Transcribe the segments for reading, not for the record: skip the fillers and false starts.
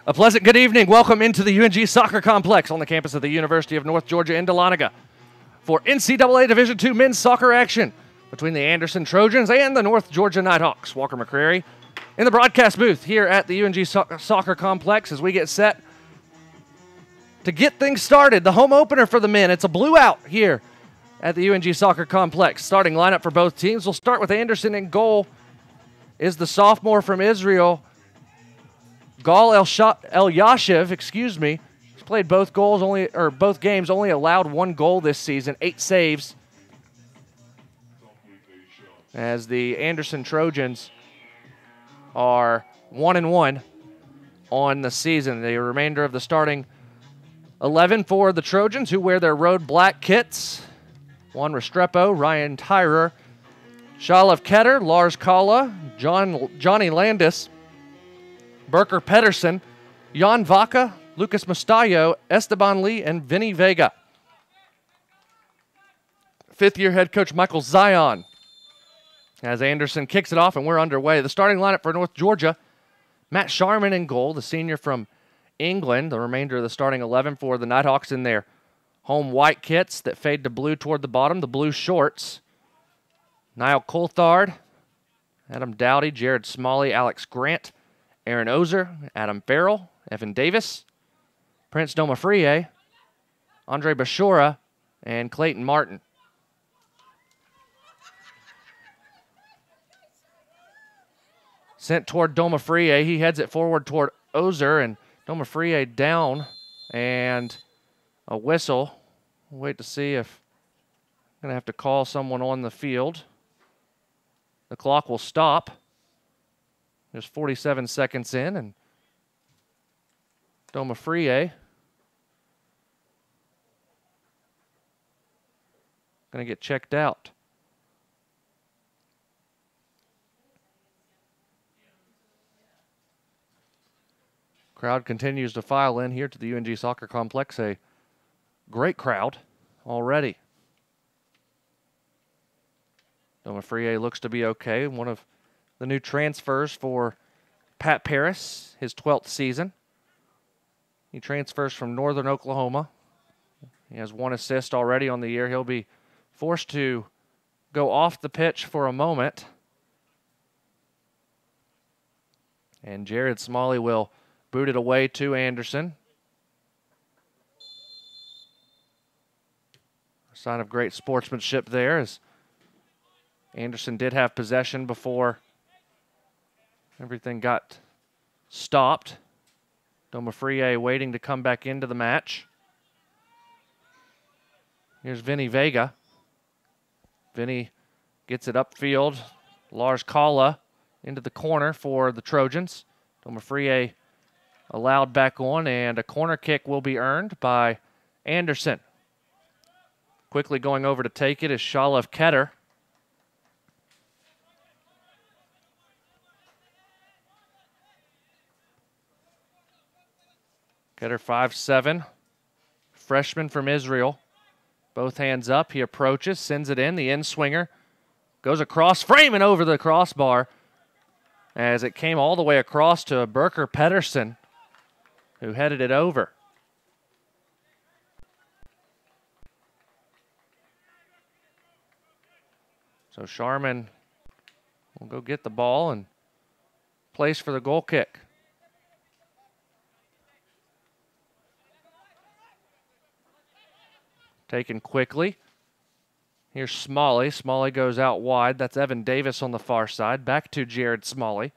A pleasant good evening. Welcome into the UNG Soccer Complex on the campus of the University of North Georgia in Dahlonega for NCAA Division II men's soccer action between the Anderson Trojans and the North Georgia Nighthawks. Walker McCrary in the broadcast booth here at the UNG Soccer Complex as we get set to get things started. The home opener for the men. It's a blue out here at the UNG Soccer Complex. Starting lineup for both teams. We'll start with Anderson in goal. Is the sophomore from Israel, Gal El-Yashiv, He's played both games, only allowed one goal this season, 8 saves. As the Anderson Trojans are 1-1 on the season. The remainder of the starting 11 for the Trojans, who wear their road black kits. Juan Restrepo, Ryan Tyrer, Shalav Ketter, Lars Kalla, Johnny Landis, Berker Pedersen, Jan Vaca, Lucas Mustayo, Esteban Lee, and Vinny Vega. Fifth-year head coach Michael Zion. As Anderson kicks it off and we're underway. The starting lineup for North Georgia, Matt Sharman in goal, the senior from England. The remainder of the starting 11 for the Nighthawks in their home white kits that fade to blue toward the bottom, the blue shorts. Niall Coulthard, Adam Dowdy, Jared Smalley, Alex Grant, Aaron Ozer, Adam Farrell, Evan Davis, Prince Domafrie, Andre Bashora, and Clayton Martin. Sent toward Domafrie. He heads it forward toward Ozer, and Domafrie down, and a whistle. We'll wait to see if I'm going to have to call someone on the field. The clock will stop. There's 47 seconds in, and Domafrie going to get checked out. Crowd continues to file in here to the UNG Soccer Complex. A great crowd already. Domafrie looks to be okay. One of the new transfers for Pat Paris, his 12th season. He transfers from Northern Oklahoma. He has 1 assist already on the year. He'll be forced to go off the pitch for a moment. And Jared Smalley will boot it away to Anderson. A sign of great sportsmanship there, as Anderson did have possession before everything got stopped. Domafrie waiting to come back into the match. Here's Vinny Vega. Vinny gets it upfield. Lars Kalla into the corner for the Trojans. Domafrie allowed back on, and a corner kick will be earned by Anderson. Quickly going over to take it is Shalav Ketter. Ketter 5'7", freshman from Israel. Both hands up. He approaches, sends it in. The in-swinger goes across, framing over the crossbar as it came all the way across to Berker Pedersen, who headed it over. So Sharman will go get the ball and place for the goal kick. Taken quickly. Here's Smalley. Smalley goes out wide. That's Evan Davis on the far side. Back to Jared Smalley.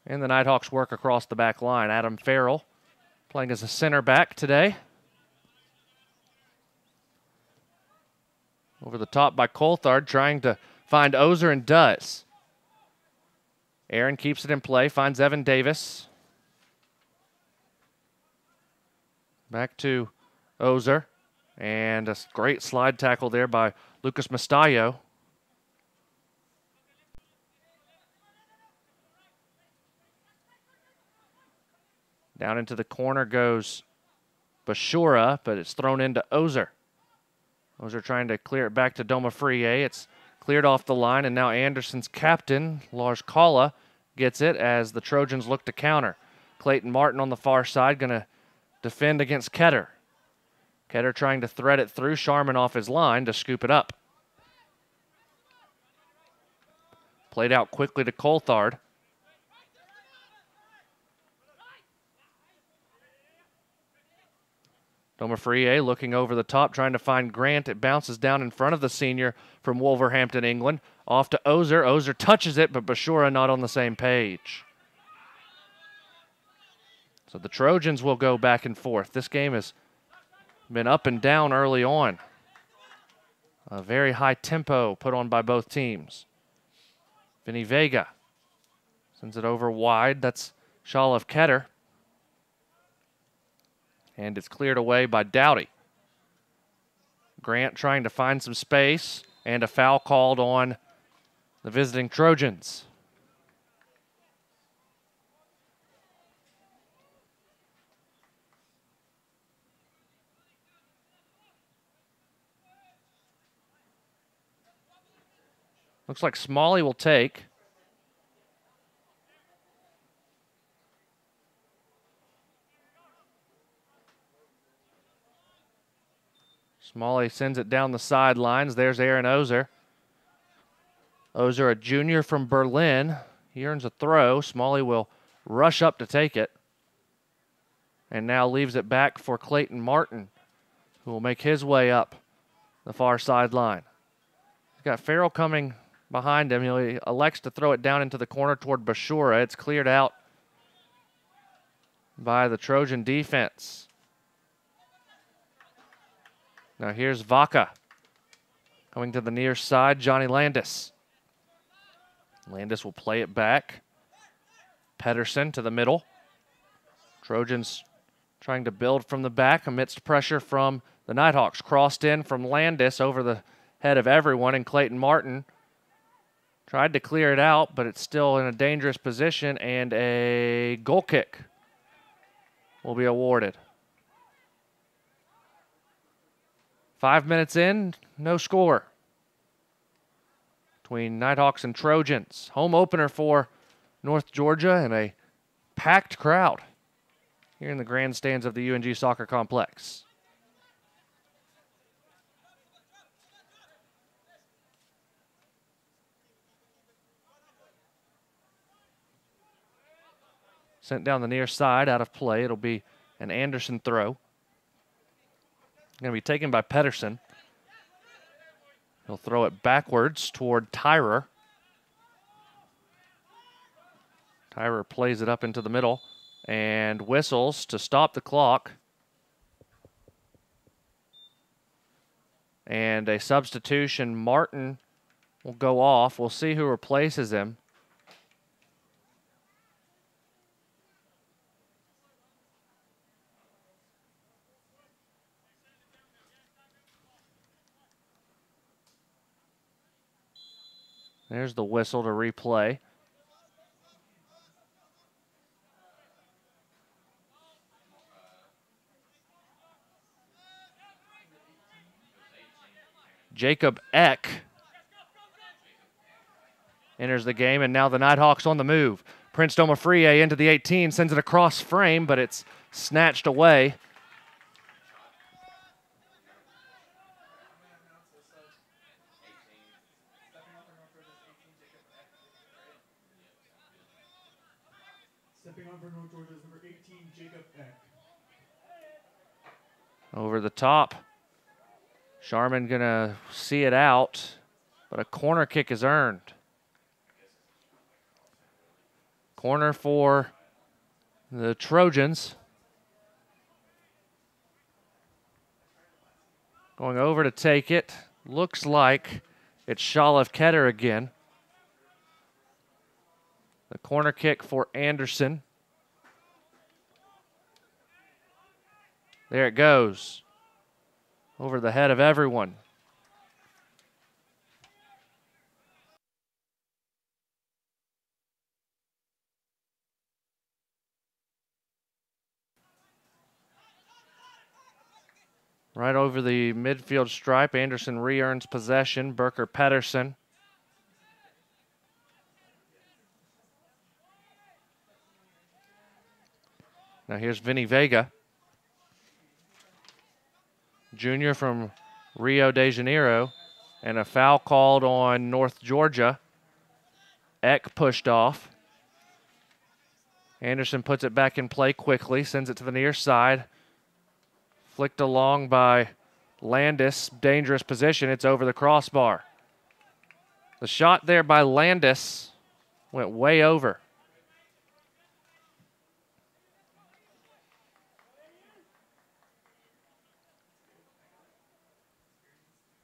And the Nighthawks work across the back line. Adam Farrell playing as a center back today. Over the top by Coulthard, trying to find Ozer, and does. Aaron keeps it in play, finds Evan Davis. Back to Ozer, and a great slide tackle there by Lucas Mustayo. Down into the corner goes Bashura, but it's thrown into Ozer. Ozer trying to clear it back to Domafrie. It's cleared off the line, and now Anderson's captain, Lars Kalla, gets it as the Trojans look to counter. Clayton Martin on the far side going to defend against Ketter. Ketter trying to thread it through. Sharman off his line to scoop it up. Played out quickly to Coulthard. Domafrie looking over the top, trying to find Grant. It bounces down in front of the senior from Wolverhampton, England. Off to Ozer. Ozer touches it, but Bashura not on the same page. So the Trojans will go back and forth. This game has been up and down early on. A very high tempo put on by both teams. Vinny Vega sends it over wide. That's Shalev Ketter. And it's cleared away by Dowdy. Grant trying to find some space, and a foul called on the visiting Trojans. Looks like Smalley will take. Smalley sends it down the sidelines. There's Aaron Ozer. Ozer, a junior from Berlin. He earns a throw. Smalley will rush up to take it. And now leaves it back for Clayton Martin, who will make his way up the far sideline. He's got Farrell coming behind him. He elects to throw it down into the corner toward Bashura. It's cleared out by the Trojan defense. Now here's Vaca. Coming to the near side, Johnny Landis. Landis will play it back. Pedersen to the middle. Trojans trying to build from the back amidst pressure from the Nighthawks. Crossed in from Landis over the head of everyone, and Clayton Martin tried to clear it out, but it's still in a dangerous position, and a goal kick will be awarded. 5 minutes in, no score between Nighthawks and Trojans. Home opener for North Georgia and a packed crowd here in the grandstands of the UNG Soccer Complex. Sent down the near side, out of play. It'll be an Anderson throw. Going to be taken by Pedersen. He'll throw it backwards toward Tyrer. Tyrer plays it up into the middle and whistles to stop the clock. And a substitution. Martin will go off. We'll see who replaces him. There's the whistle to replay. Jacob Eck enters the game, and now the Nighthawks on the move. Prince Domafrie into the 18, sends it across frame, but it's snatched away. Over the top. Sharman gonna see it out, but a corner kick is earned. Corner for the Trojans. Going over to take it. Looks like it's Shalev Ketter again. The corner kick for Anderson. There it goes. Over the head of everyone. Right over the midfield stripe. Anderson re-earns possession. Burker Pedersen. Now here's Vinny Vega, junior from Rio de Janeiro, and a foul called on North Georgia. Eck pushed off. Anderson puts it back in play quickly, sends it to the near side. Flicked along by Landis, dangerous position. It's over the crossbar. The shot there by Landis went way over.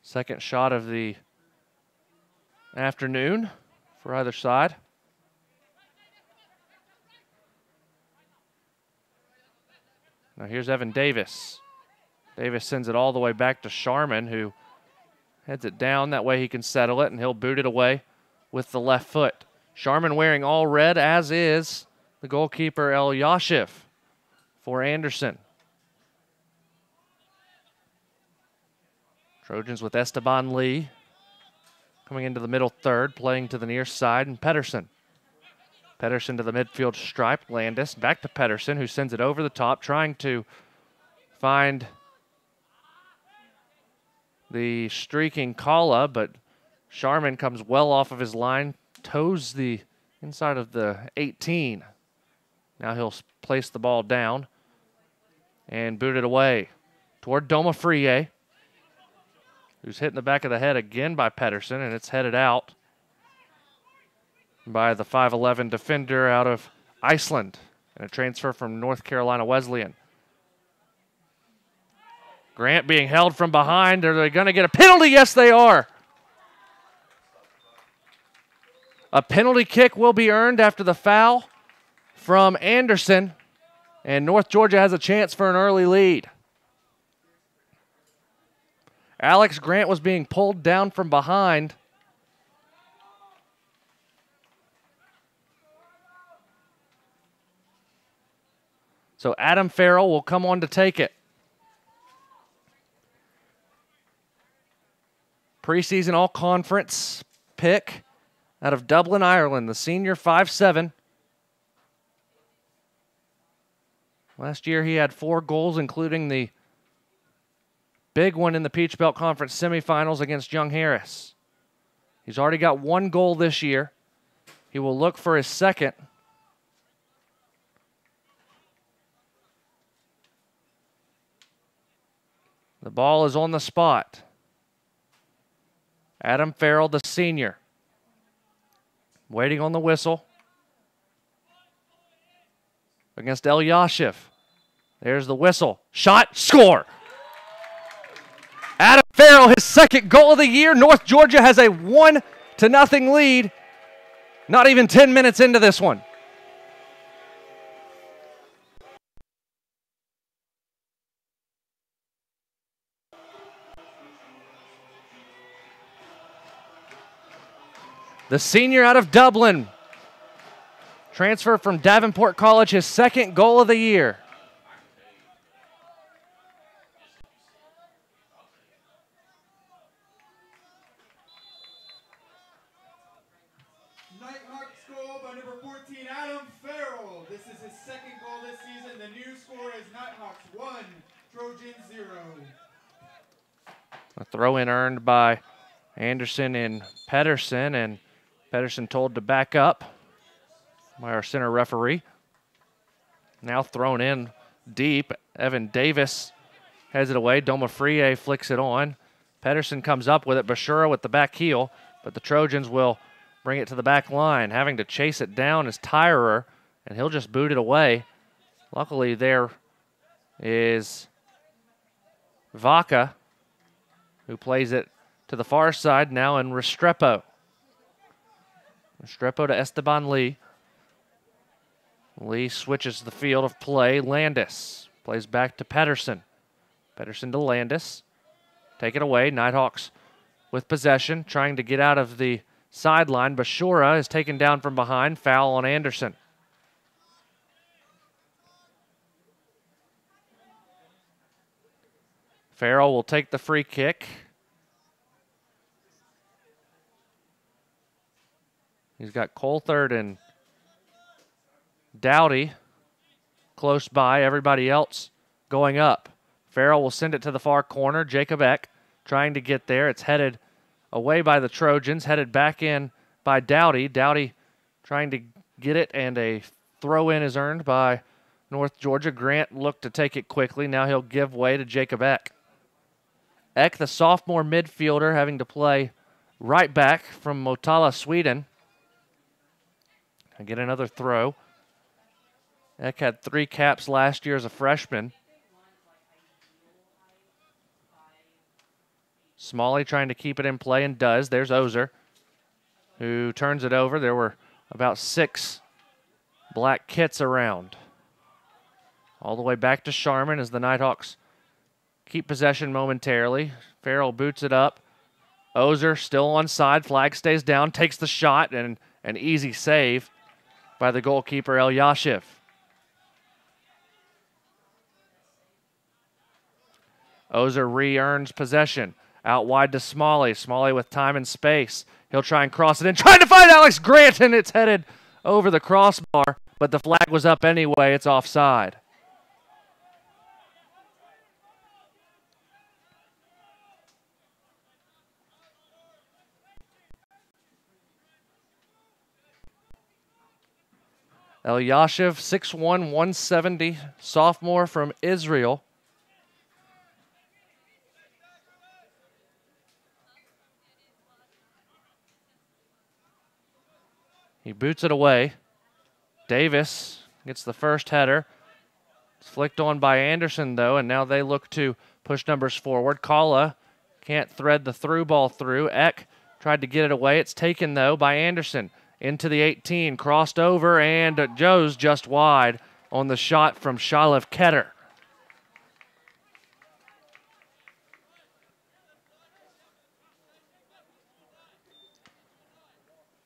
Second shot of the afternoon for either side. Now here's Evan Davis. Davis sends it all the way back to Sharman, who heads it down. That way he can settle it, and he'll boot it away with the left foot. Sharman wearing all red, as is the goalkeeper El Yashif for Anderson. Trojans with Esteban Lee coming into the middle third, playing to the near side, and Pedersen. Pedersen to the midfield stripe. Landis back to Pedersen, who sends it over the top, trying to find the streaking Kala, but Sharman comes well off of his line, toes the inside of the 18. Now he'll place the ball down and boot it away toward Domafrie, who's hit in the back of the head again by Pedersen, and it's headed out by the 5'11 defender out of Iceland, and a transfer from North Carolina Wesleyan. Grant being held from behind. Are they going to get a penalty? Yes, they are. A penalty kick will be earned after the foul from Anderson, and North Georgia has a chance for an early lead. Alex Grant was being pulled down from behind. So Adam Farrell will come on to take it. Preseason all-conference pick out of Dublin, Ireland, the senior 5'7". Last year he had 4 goals, including the big one in the Peach Belt Conference semifinals against Young Harris. He's already got 1 goal this year. He will look for his second. The ball is on the spot. Adam Farrell, the senior, waiting on the whistle against El Yashif. There's the whistle. Shot, score. Adam Farrell, his second goal of the year. North Georgia has a 1-0 lead. Not even 10 minutes into this one. The senior out of Dublin, transfer from Davenport College, his second goal of the year. Nighthawks goal by number 14, Adam Farrell. This is his second goal this season. The new score is Nighthawks 1, Trojans 0. A throw-in earned by Anderson and Pedersen, and Pedersen told to back up by our center referee. Now thrown in deep. Evan Davis heads it away. Domafrie flicks it on. Pedersen comes up with it. Bashura with the back heel, but the Trojans will bring it to the back line. Having to chase it down is Tyrer, and he'll just boot it away. Luckily, there is Vaca, who plays it to the far side now in Restrepo. Restrepo to Esteban Lee. Lee switches the field of play. Landis plays back to Pedersen. Pedersen to Landis. Take it away. Nighthawks with possession, trying to get out of the sideline. Bashura is taken down from behind. Foul on Anderson. Farrell will take the free kick. He's got Coulthard and Dowdy close by. Everybody else going up. Farrell will send it to the far corner. Jacob Eck trying to get there. It's headed away by the Trojans, headed back in by Dowdy. Dowdy trying to get it, and a throw-in is earned by North Georgia. Grant looked to take it quickly. Now he'll give way to Jacob Eck. Eck, the sophomore midfielder, having to play right back from Motala, Sweden. And get another throw. Eck had 3 caps last year as a freshman. Smalley trying to keep it in play and does. There's Ozer, who turns it over. There were about 6 black kits around. All the way back to Sharman as the Nighthawks keep possession momentarily. Farrell boots it up. Ozer still onside. Flag stays down, takes the shot, and an easy save by the goalkeeper, Elyashiv. Ozer re-earns possession. Out wide to Smalley. Smalley with time and space. He'll try and cross it in, trying to find Alex Grant, and it's headed over the crossbar, but the flag was up anyway. It's offside. Elyashiv, 6'1", 170, sophomore from Israel. He boots it away. Davis gets the first header. It's flicked on by Anderson, though, and now they look to push numbers forward. Kala can't thread the through ball through. Eck tried to get it away. It's taken, though, by Anderson. Into the 18, crossed over, and Joe's just wide on the shot from Shalev Ketter.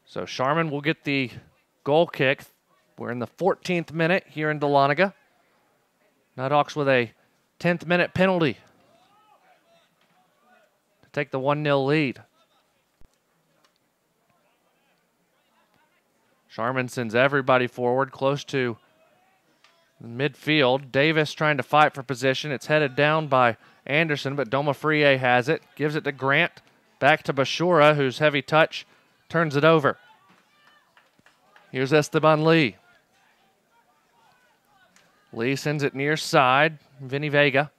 So Sharman will get the goal kick. We're in the 14th minute here in Dahlonega. Nighthawks with a 10th minute penalty to take the 1-0 lead. Sharman sends everybody forward close to midfield. Davis trying to fight for position. It's headed down by Anderson, but Domafrie has it. Gives it to Grant. Back to Bashura, whose heavy touch turns it over. Here's Esteban Lee. Lee sends it near side. Vinny Vega.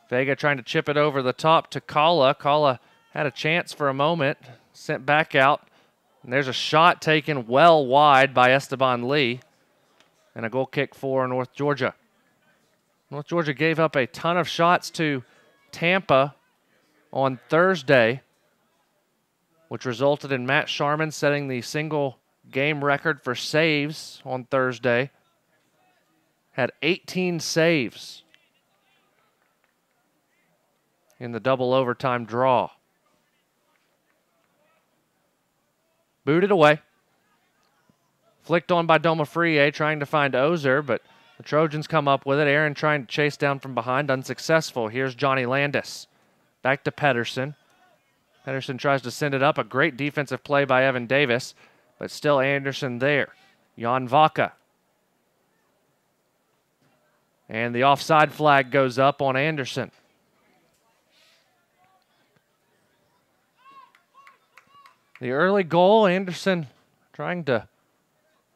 Vega trying to chip it over the top to Kala. Kala had a chance for a moment. Sent back out. And there's a shot taken well wide by Esteban Lee. And a goal kick for North Georgia. North Georgia gave up a ton of shots to Tampa on Thursday, which resulted in Matt Sharman setting the single game record for saves on Thursday. Had 18 saves in the double overtime draw. Booted away. Flicked on by Domafrie, trying to find Ozer, but the Trojans come up with it. Aaron trying to chase down from behind, unsuccessful. Here's Johnny Landis. Back to Pedersen. Pedersen tries to send it up. A great defensive play by Evan Davis, but still Anderson there. Jan Vaca. And the offside flag goes up on Anderson. The early goal, Anderson trying to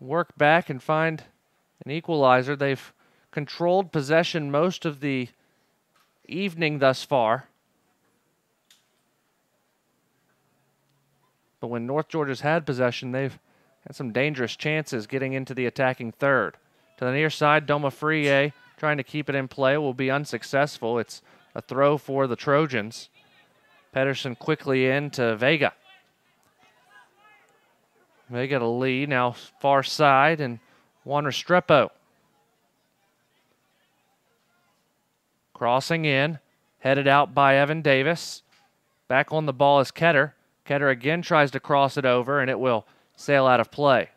work back and find an equalizer. They've controlled possession most of the evening thus far. But when North Georgia's had possession, they've had some dangerous chances getting into the attacking third. To the near side, Domafrie trying to keep it in play will be unsuccessful. It's a throw for the Trojans. Pedersen quickly in to Vega. Vega to Lee, now far side, and Juan Restrepo. Crossing in, headed out by Evan Davis. Back on the ball is Ketter. Ketter again tries to cross it over, and it will sail out of play.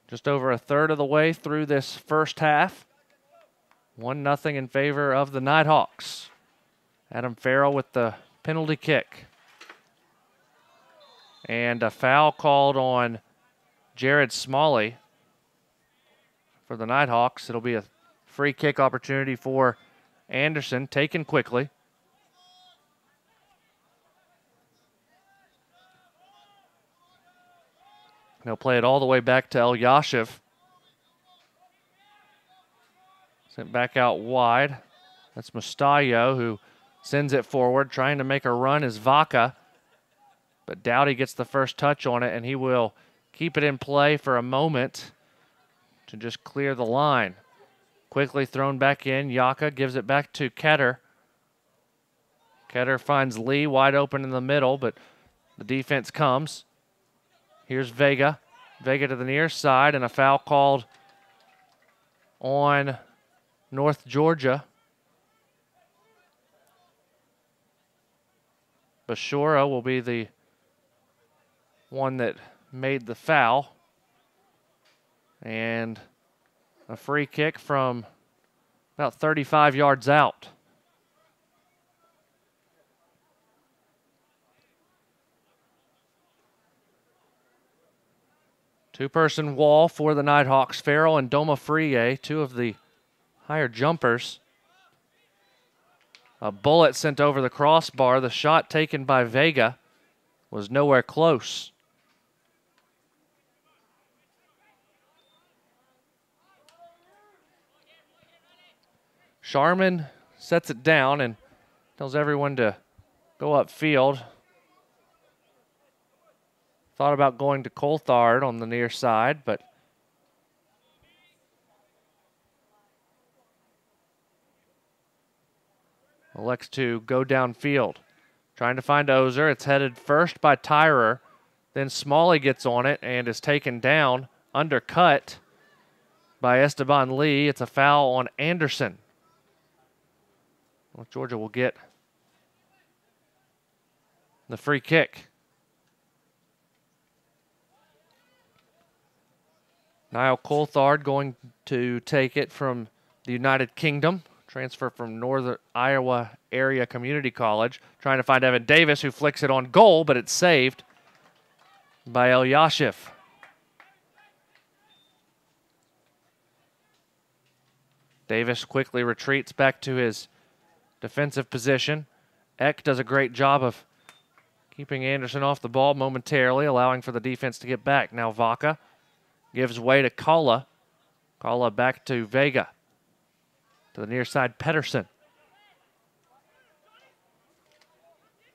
Just over a third of the way through this first half. 1-0 in favor of the Nighthawks. Adam Farrell with the penalty kick. And a foul called on Jared Smalley for the Nighthawks. It'll be a free kick opportunity for Anderson, taken quickly. They'll play it all the way back to Elyashev. Sent back out wide. That's Mustayo who sends it forward. Trying to make a run is Vaca. But Dowdy gets the first touch on it, and he will keep it in play for a moment to just clear the line. Quickly thrown back in. Yaka gives it back to Ketter. Ketter finds Lee wide open in the middle, but the defense comes. Here's Vega. Vega to the near side, and a foul called on North Georgia. Bashora will be the one that made the foul. And a free kick from about 35 yards out. Two-person wall for the Nighthawks. Farrell and Doma Friye, two of the higher jumpers. A bullet sent over the crossbar. The shot taken by Vega was nowhere close. Sharman sets it down and tells everyone to go upfield. Thought about going to Coulthard on the near side, but elects to go downfield. Trying to find Ozer. It's headed first by Tyrer. Then Smalley gets on it and is taken down, undercut by Esteban Lee. It's a foul on Anderson. North Georgia will get the free kick. Niall Coulthard going to take it from the United Kingdom. Transfer from Northern Iowa Area Community College. Trying to find Evan Davis, who flicks it on goal, but it's saved by Elyashev. Davis quickly retreats back to his defensive position. Eck does a great job of keeping Anderson off the ball momentarily, allowing for the defense to get back. Now Vaca gives way to Kalla. Kalla back to Vega. To the near side, Pedersen.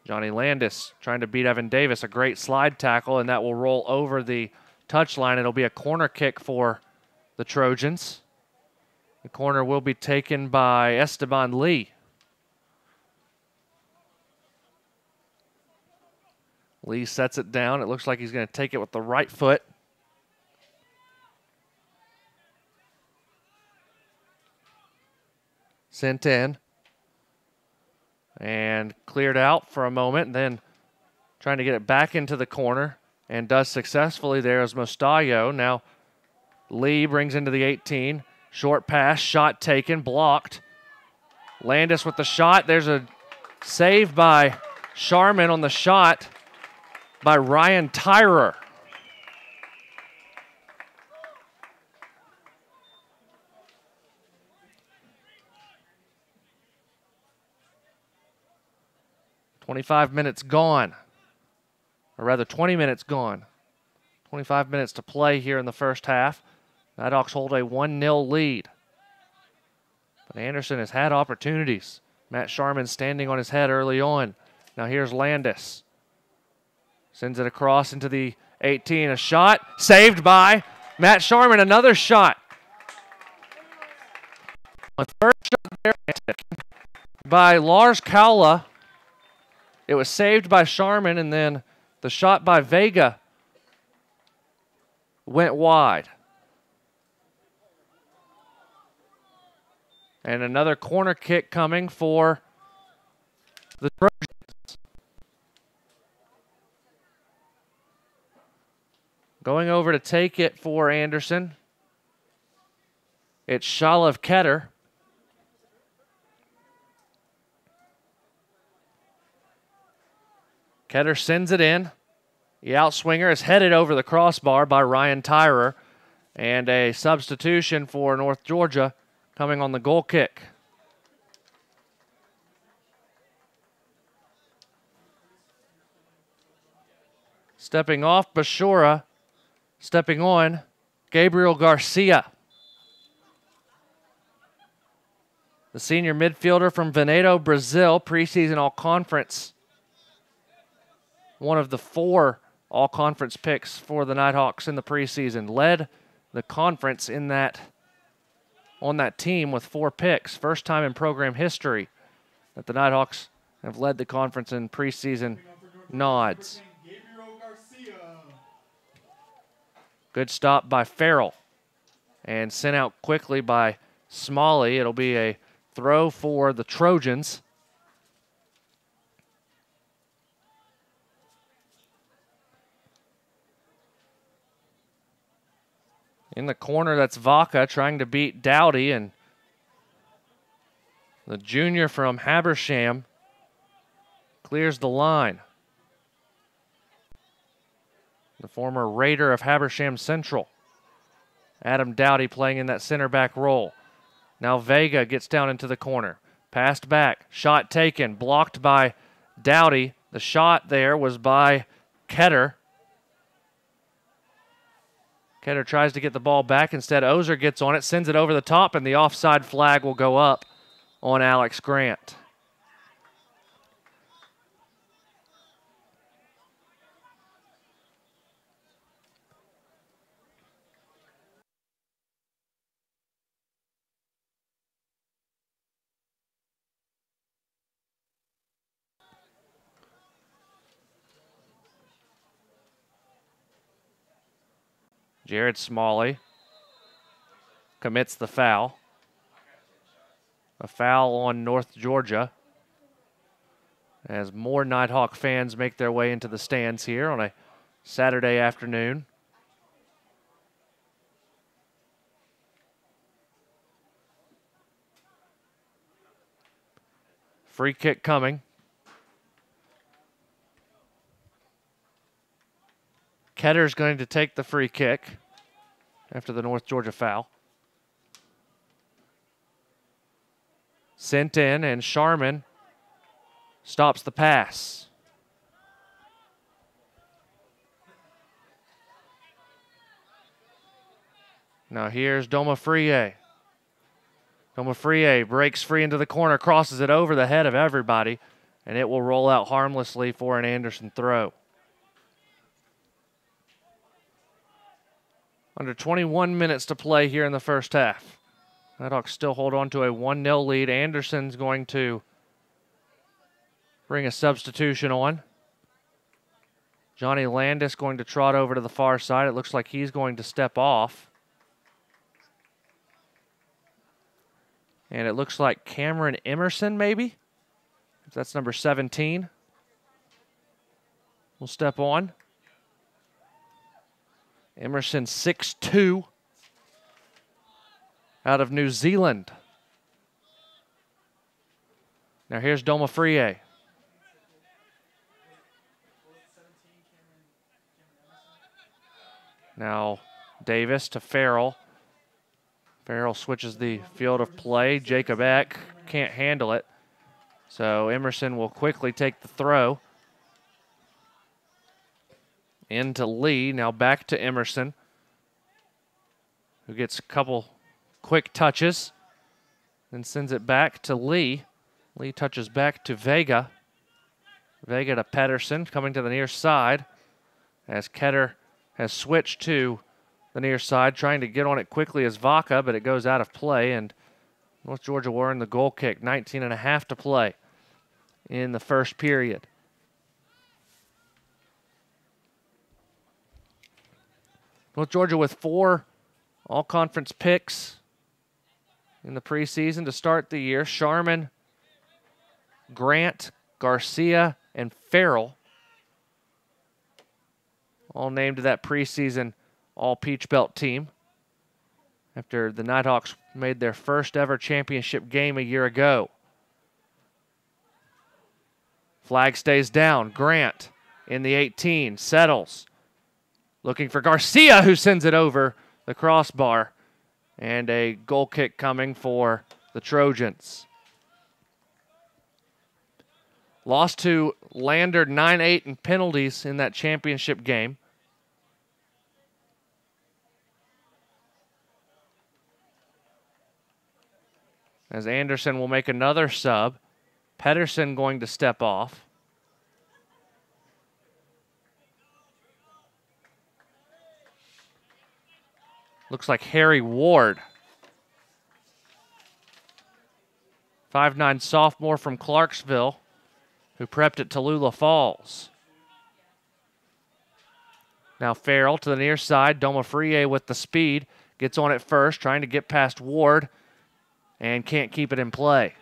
Johnny Landis trying to beat Evan Davis. A great slide tackle, and that will roll over the touchline. It'll be a corner kick for the Trojans. The corner will be taken by Esteban Lee. Lee sets it down. It looks like he's going to take it with the right foot. Sent in. And cleared out for a moment. Then trying to get it back into the corner. And does successfully there as Mustayo. Now Lee brings into the 18. Short pass, shot taken, blocked. Landis with the shot. There's a save by Sharman on the shot by Ryan Tyrer. "25 minutes gone, or rather 20 minutes gone. 25 minutes to play here in the first half. Nighthawks hold a 1-0 lead. But Anderson has had opportunities. Matt Sharman standing on his head early on. Now here's Landis. Sends it across into the 18. A shot saved by Matt Sharman. Another shot. A third shot there by Lars Kaula. It was saved by Sharman, and then the shot by Vega went wide. And another corner kick coming for the Trojans. Going over to take it for Anderson, it's Shalev Ketter. Ketter sends it in. The outswinger is headed over the crossbar by Ryan Tyrer. And a substitution for North Georgia coming on the goal kick. Stepping off Bashora. Stepping on Gabriel Garcia. The senior midfielder from Veneto, Brazil, preseason all-conference. One of the 4 all-conference picks for the Nighthawks in the preseason. Led the conference in on that team with 4 picks. First time in program history that the Nighthawks have led the conference in preseason nods. Good stop by Farrell. And sent out quickly by Smalley. It'll be a throw for the Trojans. In the corner, that's Vaca trying to beat Dowdy, and the junior from Habersham clears the line. The former Raider of Habersham Central. Adam Dowdy playing in that center back role. Now Vega gets down into the corner. Passed back, shot taken, blocked by Dowdy. The shot there was by Ketter. Ketter tries to get the ball back. Instead, Ozer gets on it, sends it over the top, and the offside flag will go up on Alex Grant. Jared Smalley commits the foul. A foul on North Georgia as more Nighthawk fans make their way into the stands here on a Saturday afternoon. Free kick coming. Ketter's going to take the free kick after the North Georgia foul. Sent in, and Sharman stops the pass. Now here's Domafrie. Domafrie breaks free into the corner, crosses it over the head of everybody, and it will roll out harmlessly for an Anderson throw. Under 21 minutes to play here in the first half. Nighthawks still hold on to a 1-0 lead. Anderson's going to bring a substitution on. Johnny Landis going to trot over to the far side. It looks like he's going to step off. And it looks like Cameron Emerson, maybe? If that's number 17. Will step on. Emerson 6'2", out of New Zealand. Now here's Domafrie. Now Davis to Farrell. Farrell switches the field of play. Jacob Eck can't handle it. So Emerson will quickly take the throw. Into Lee, now back to Emerson, who gets a couple quick touches, then sends it back to Lee. Lee touches back to Vega. Vega to Pedersen, coming to the near side, as Ketter has switched to the near side, trying to get on it quickly as Vaca, but it goes out of play, and North Georgia will earn the goal kick. 19.5 to play in the first period. North Georgia with 4 all-conference picks in the preseason to start the year. Sharman, Grant, Garcia, and Farrell all named to that preseason All-Peach Belt team after the Nighthawks made their first ever championship game a year ago. Flag stays down. Grant in the 18, settles. Looking for Garcia, who sends it over the crossbar. And a goal kick coming for the Trojans. Lost to Lander 9-8 in penalties in that championship game. As Anderson will make another sub. Pedersen going to step off. Looks like Harry Ward. 5'9" sophomore from Clarksville who prepped at Tallulah Falls. Now Farrell to the near side. Domofrie with the speed. Gets on it first, trying to get past Ward and can't keep it in play.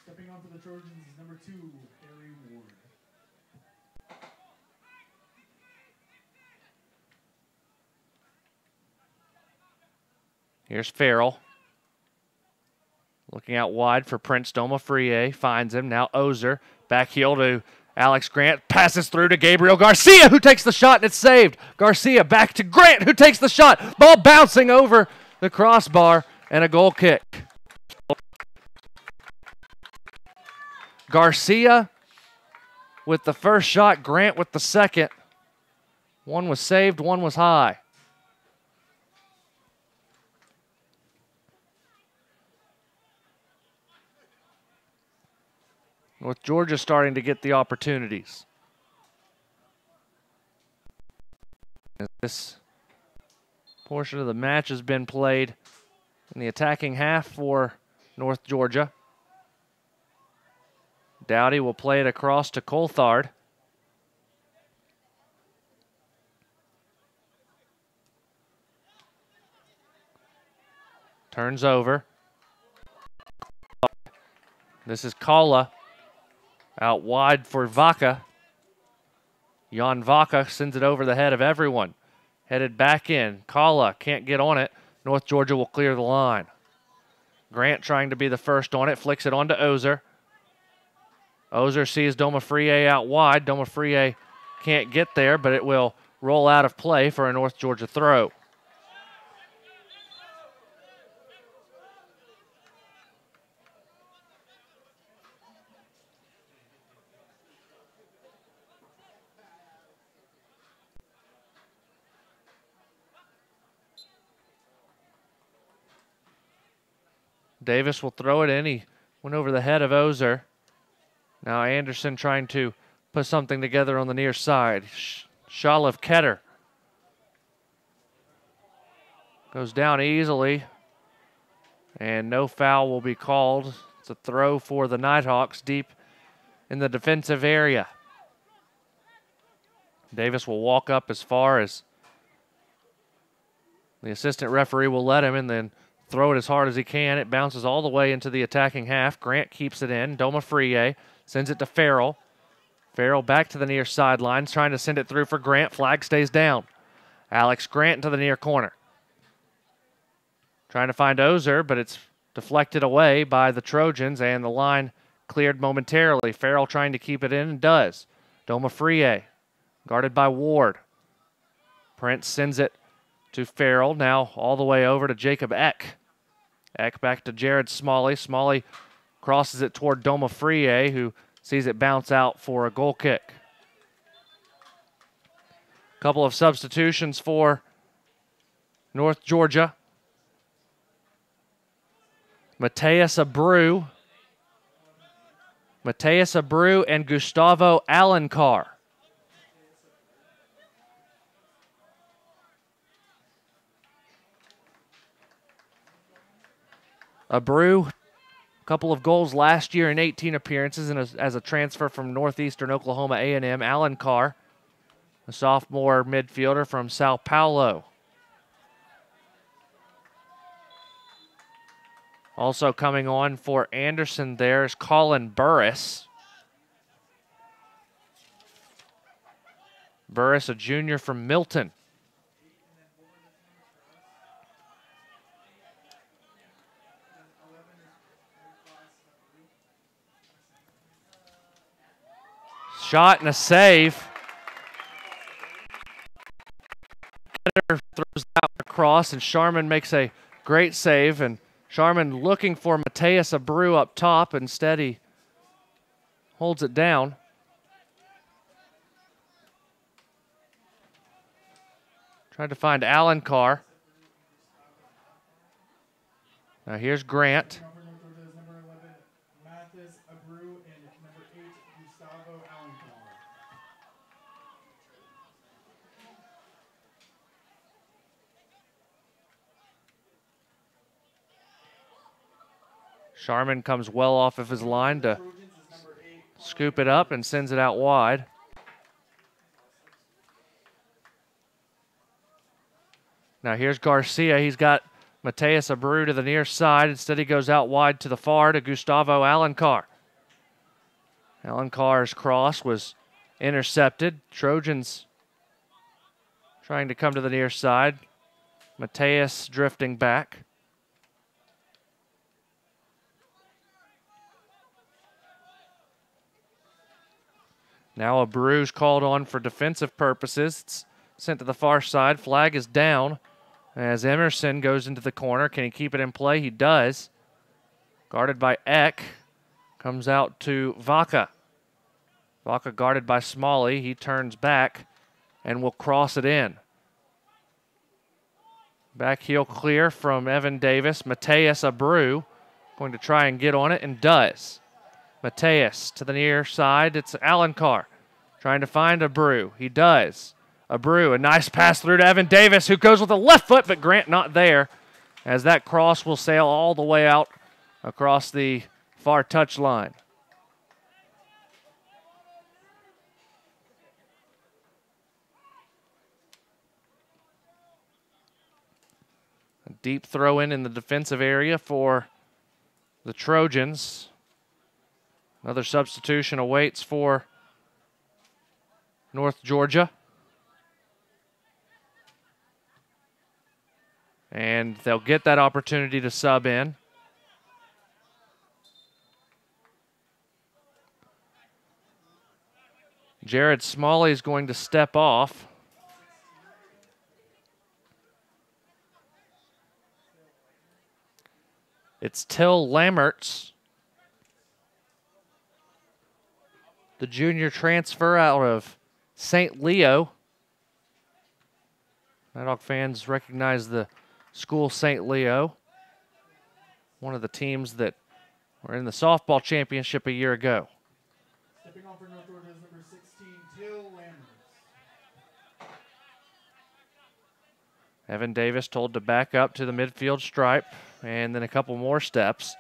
Stepping on for the Trojans is number 2, Harry Ward. Here's Farrell. Looking out wide for Prince. Domofrie finds him. Now Ozer. Back heel to Alex Grant. Passes through to Gabriel Garcia, who takes the shot, and it's saved. Garcia back to Grant, who takes the shot. Ball bouncing over the crossbar, and a goal kick. Garcia with the first shot. Grant with the second. One was saved, one was high. North Georgia starting to get the opportunities. This portion of the match has been played in the attacking half for North Georgia. Dowdy will play it across to Coulthard. Turns over. This is Kalla. Out wide for Vaca. Jan Vaca sends it over the head of everyone. Headed back in. Kalla can't get on it. North Georgia will clear the line. Grant trying to be the first on it. Flicks it onto Ozer. Ozer sees Domofrie out wide. Domofrie can't get there, but it will roll out of play for a North Georgia throw. Davis will throw it in. He went over the head of Ozer. Now Anderson trying to put something together on the near side. Shalev Ketter goes down easily, and no foul will be called. It's a throw for the Nighthawks deep in the defensive area. Davis will walk up as far as the assistant referee will let him, and then throw it as hard as he can. It bounces all the way into the attacking half. Grant keeps it in. Domofrie sends it to Farrell. Farrell back to the near sidelines, trying to send it through for Grant. Flag stays down. Alex Grant to the near corner. Trying to find Ozer, but it's deflected away by the Trojans, and the line cleared momentarily. Farrell trying to keep it in, and does. Domofrie guarded by Ward. Prince sends it to Farrell, now all the way over to Jacob Eck. Eck back to Jared Smalley. Smalley crosses it toward Domofrie, who sees it bounce out for a goal kick. Couple of substitutions for North Georgia. Mateus Abreu and Gustavo Alencar. Abreu, a couple of goals last year in 18 appearances and as a transfer from Northeastern Oklahoma A&M. Alencar, a sophomore midfielder from Sao Paulo. Also coming on for Anderson there is Colin Burris. Burris, a junior from Milton. Shot and a save. Throws out across, and Sharman makes a great save. And Sharman looking for Mateus Abreu up top. Instead, he holds it down. Tried to find Alan Carr. Now here's Grant. Sharman comes well off of his line to scoop it up and sends it out wide. Now here's Garcia. He's got Mateus Abreu to the near side. Instead, he goes out wide to the far to Gustavo Alencar. Alencar's cross was intercepted. Trojans trying to come to the near side. Mateus drifting back. Now Abreu's called on for defensive purposes. It's sent to the far side. Flag is down as Emerson goes into the corner. Can he keep it in play? He does. Guarded by Eck. Comes out to Vaca. Vaca guarded by Smalley. He turns back and will cross it in. Back heel clear from Evan Davis. Mateus Abreu going to try and get on it and does. Mateus to the near side. It's Alencar trying to find Abreu. He does. Abreu, a nice pass through to Evan Davis, who goes with a left foot, but Grant not there, as that cross will sail all the way out across the far touch line. A deep throw in the defensive area for the Trojans. Another substitution awaits for North Georgia. And they'll get that opportunity to sub in. Jared Smalley is going to step off. It's Till Lammerts, the junior transfer out of St. Leo. Nighthawk fans recognize the school St. Leo, one of the teams that were in the softball championship a year ago. Stepping on for North Georgia is number 16, Till Lammerts. Evan Davis told to back up to the midfield stripe and then a couple more steps.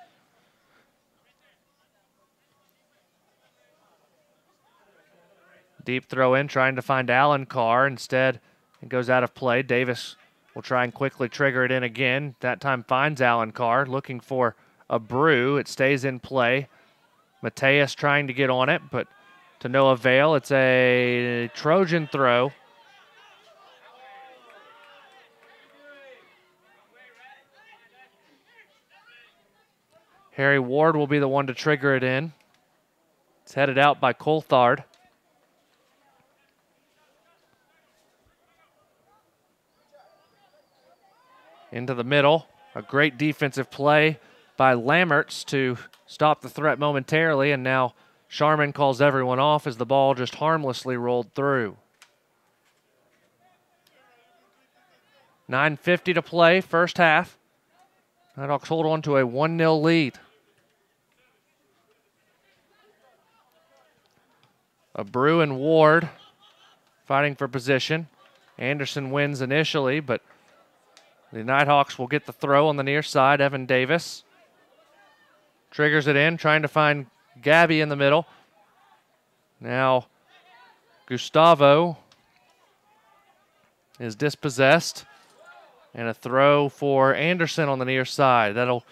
Deep throw in, trying to find Alan Carr. Instead, it goes out of play. Davis will try and quickly trigger it in again. That time finds Alan Carr, looking for Abreu. It stays in play. Mateus trying to get on it, but to no avail. It's a Trojan throw. Harry Ward will be the one to trigger it in. It's headed out by Coulthard. Into the middle. A great defensive play by Lammerts to stop the threat momentarily, and now Sharman calls everyone off as the ball just harmlessly rolled through. 9:50 to play, first half. Nighthawks hold on to a 1-0 lead. Abreu and Ward fighting for position. Anderson wins initially, but the Nighthawks will get the throw on the near side. Evan Davis triggers it in, trying to find Gabby in the middle. Now Gustavo is dispossessed, and a throw for Anderson on the near side. That'll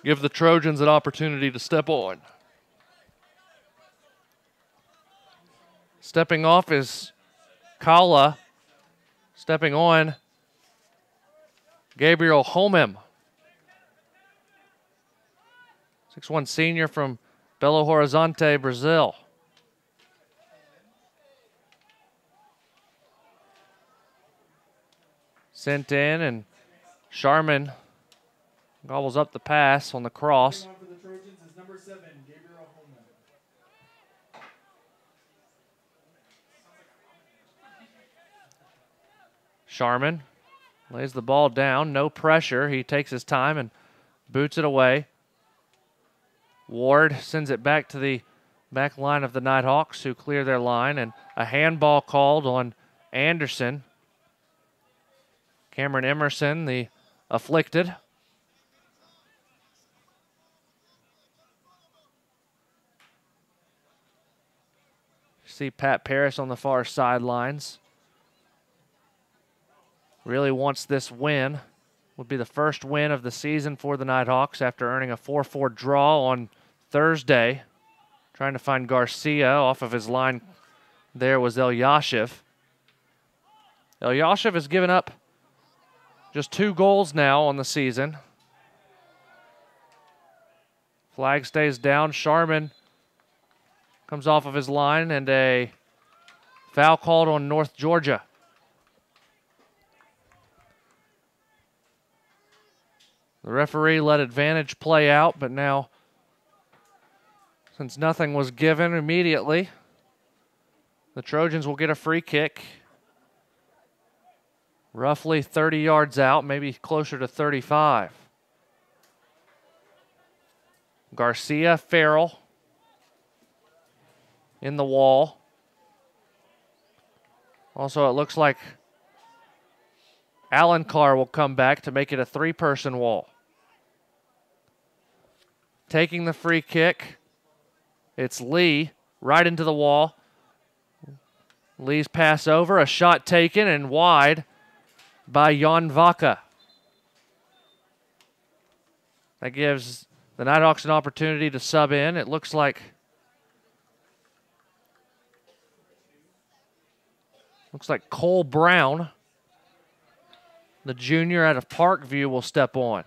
give the Trojans an opportunity to step on. Stepping off is Kala stepping on Gabriel Holmem. 6'1" senior from Belo Horizonte, Brazil. Sent in, and Sharman gobbles up the pass on the cross. For the Trojans is number 7, Gabriel Holman. Sharman lays the ball down, no pressure. He takes his time and boots it away. Ward sends it back to the back line of the Nighthawks, who clear their line, and a handball called on Anderson. Cameron Emerson, the afflicted. See Pat Parris on the far sidelines. Really wants this win. Would be the first win of the season for the Nighthawks after earning a 4-4 draw on Thursday. Trying to find Garcia. Off of his line there was Elyashev. Elyashev has given up just 2 goals now on the season. Flag stays down. Sharman comes off of his line, and a foul called on North Georgia. The referee let advantage play out, but now, since nothing was given immediately, the Trojans will get a free kick. Roughly 30 yards out, maybe closer to 35. Garcia, Farrell in the wall. Also, it looks like Alan Carr will come back to make it a 3-person wall. Taking the free kick, it's Lee right into the wall. Lee's pass over, a shot taken and wide by Jan Vaca. That gives the Nighthawks an opportunity to sub in. It looks like Cole Brown, the junior out of Parkview, will step on.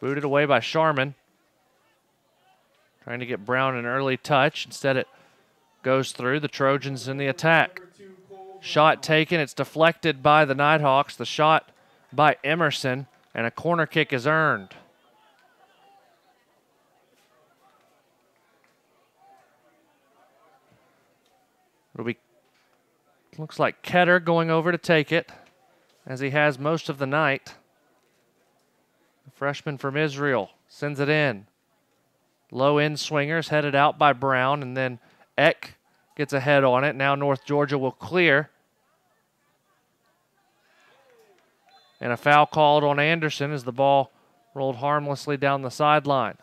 Booted away by Sharman. Trying to get Brown an early touch. Instead, it goes through. The Trojans in the attack. Shot taken. It's deflected by the Nighthawks. The shot by Emerson, and a corner kick is earned. Looks like Ketter going over to take it, as he has most of the night. The freshman from Israel sends it in. Low end swingers headed out by Brown, and then Eck gets a head on it. Now North Georgia will clear. And a foul called on Anderson as the ball rolled harmlessly down the sideline.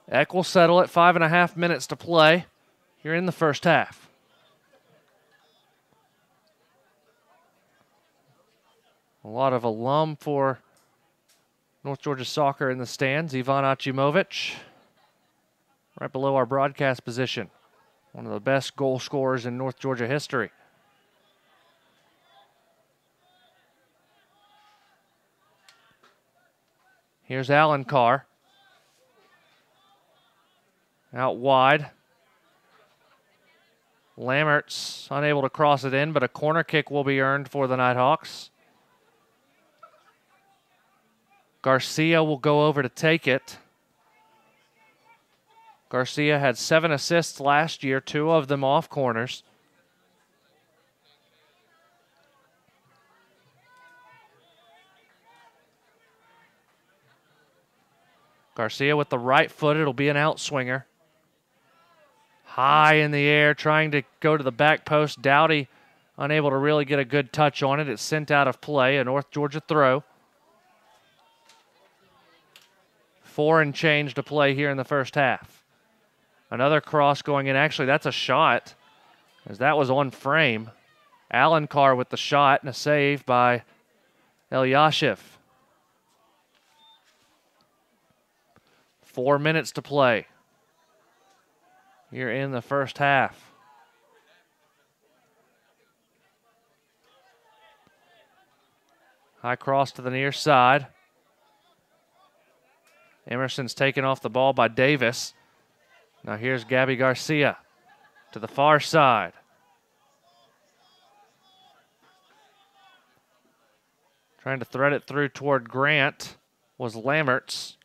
Eck will settle it. 5.5 minutes to play here in the first half. A lot of alum for North Georgia soccer in the stands. Ivan Achimovic, right below our broadcast position. One of the best goal scorers in North Georgia history. Here's Alan Carr. Out wide. Lammert's unable to cross it in, but a corner kick will be earned for the Nighthawks. Garcia will go over to take it. Garcia had 7 assists last year, 2 of them off corners. Garcia with the right foot, it'll be an outswinger. High in the air, trying to go to the back post. Dowdy unable to really get a good touch on it. It's sent out of play, a North Georgia throw. 4 and change to play here in the first half. Another cross going in. Actually, that's a shot, as that was on frame. Alencar with the shot and a save by Elyashev. 4 minutes to play here in the first half. High cross to the near side. Emerson's taken off the ball by Davis. Now here's Gabby Garcia to the far side. Trying to thread it through toward Grant was Lammerts.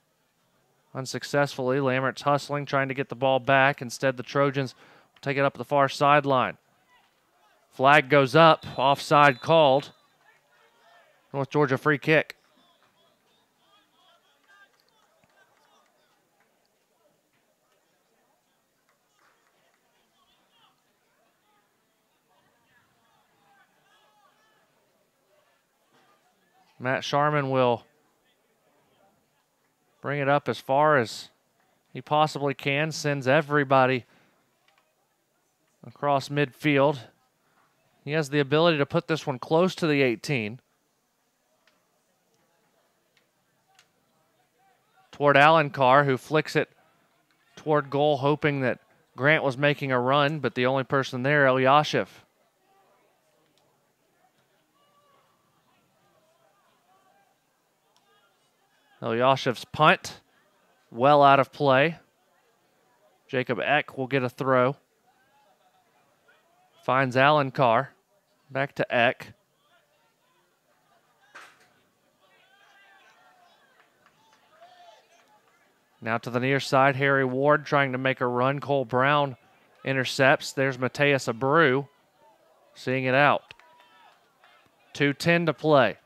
Unsuccessfully, Lammerts hustling, trying to get the ball back. Instead, the Trojans will take it up the far sideline. Flag goes up, offside called. North Georgia free kick. Matt Sharman will bring it up as far as he possibly can, sends everybody across midfield. He has the ability to put this one close to the 18. Toward Alencar, who flicks it toward goal, hoping that Grant was making a run, but the only person there, Elyashev. Elyashev's punt, well out of play. Jacob Eck will get a throw. Finds Alencar. Back to Eck. Now to the near side, Harry Ward trying to make a run. Cole Brown intercepts. There's Mateus Abreu seeing it out. 2:10 to play.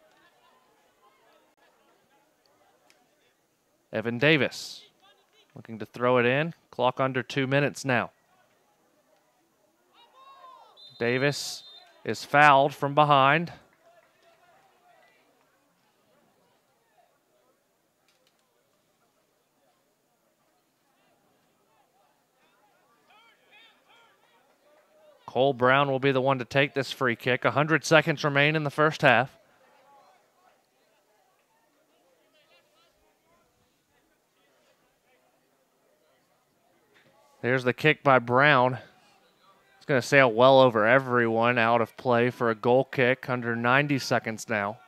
Evan Davis looking to throw it in. Clock under 2 minutes now. Davis is fouled from behind. Cole Brown will be the one to take this free kick. 100 seconds remain in the first half. There's the kick by Brown. It's going to sail well over everyone, out of play for a goal kick. Under 90 seconds now.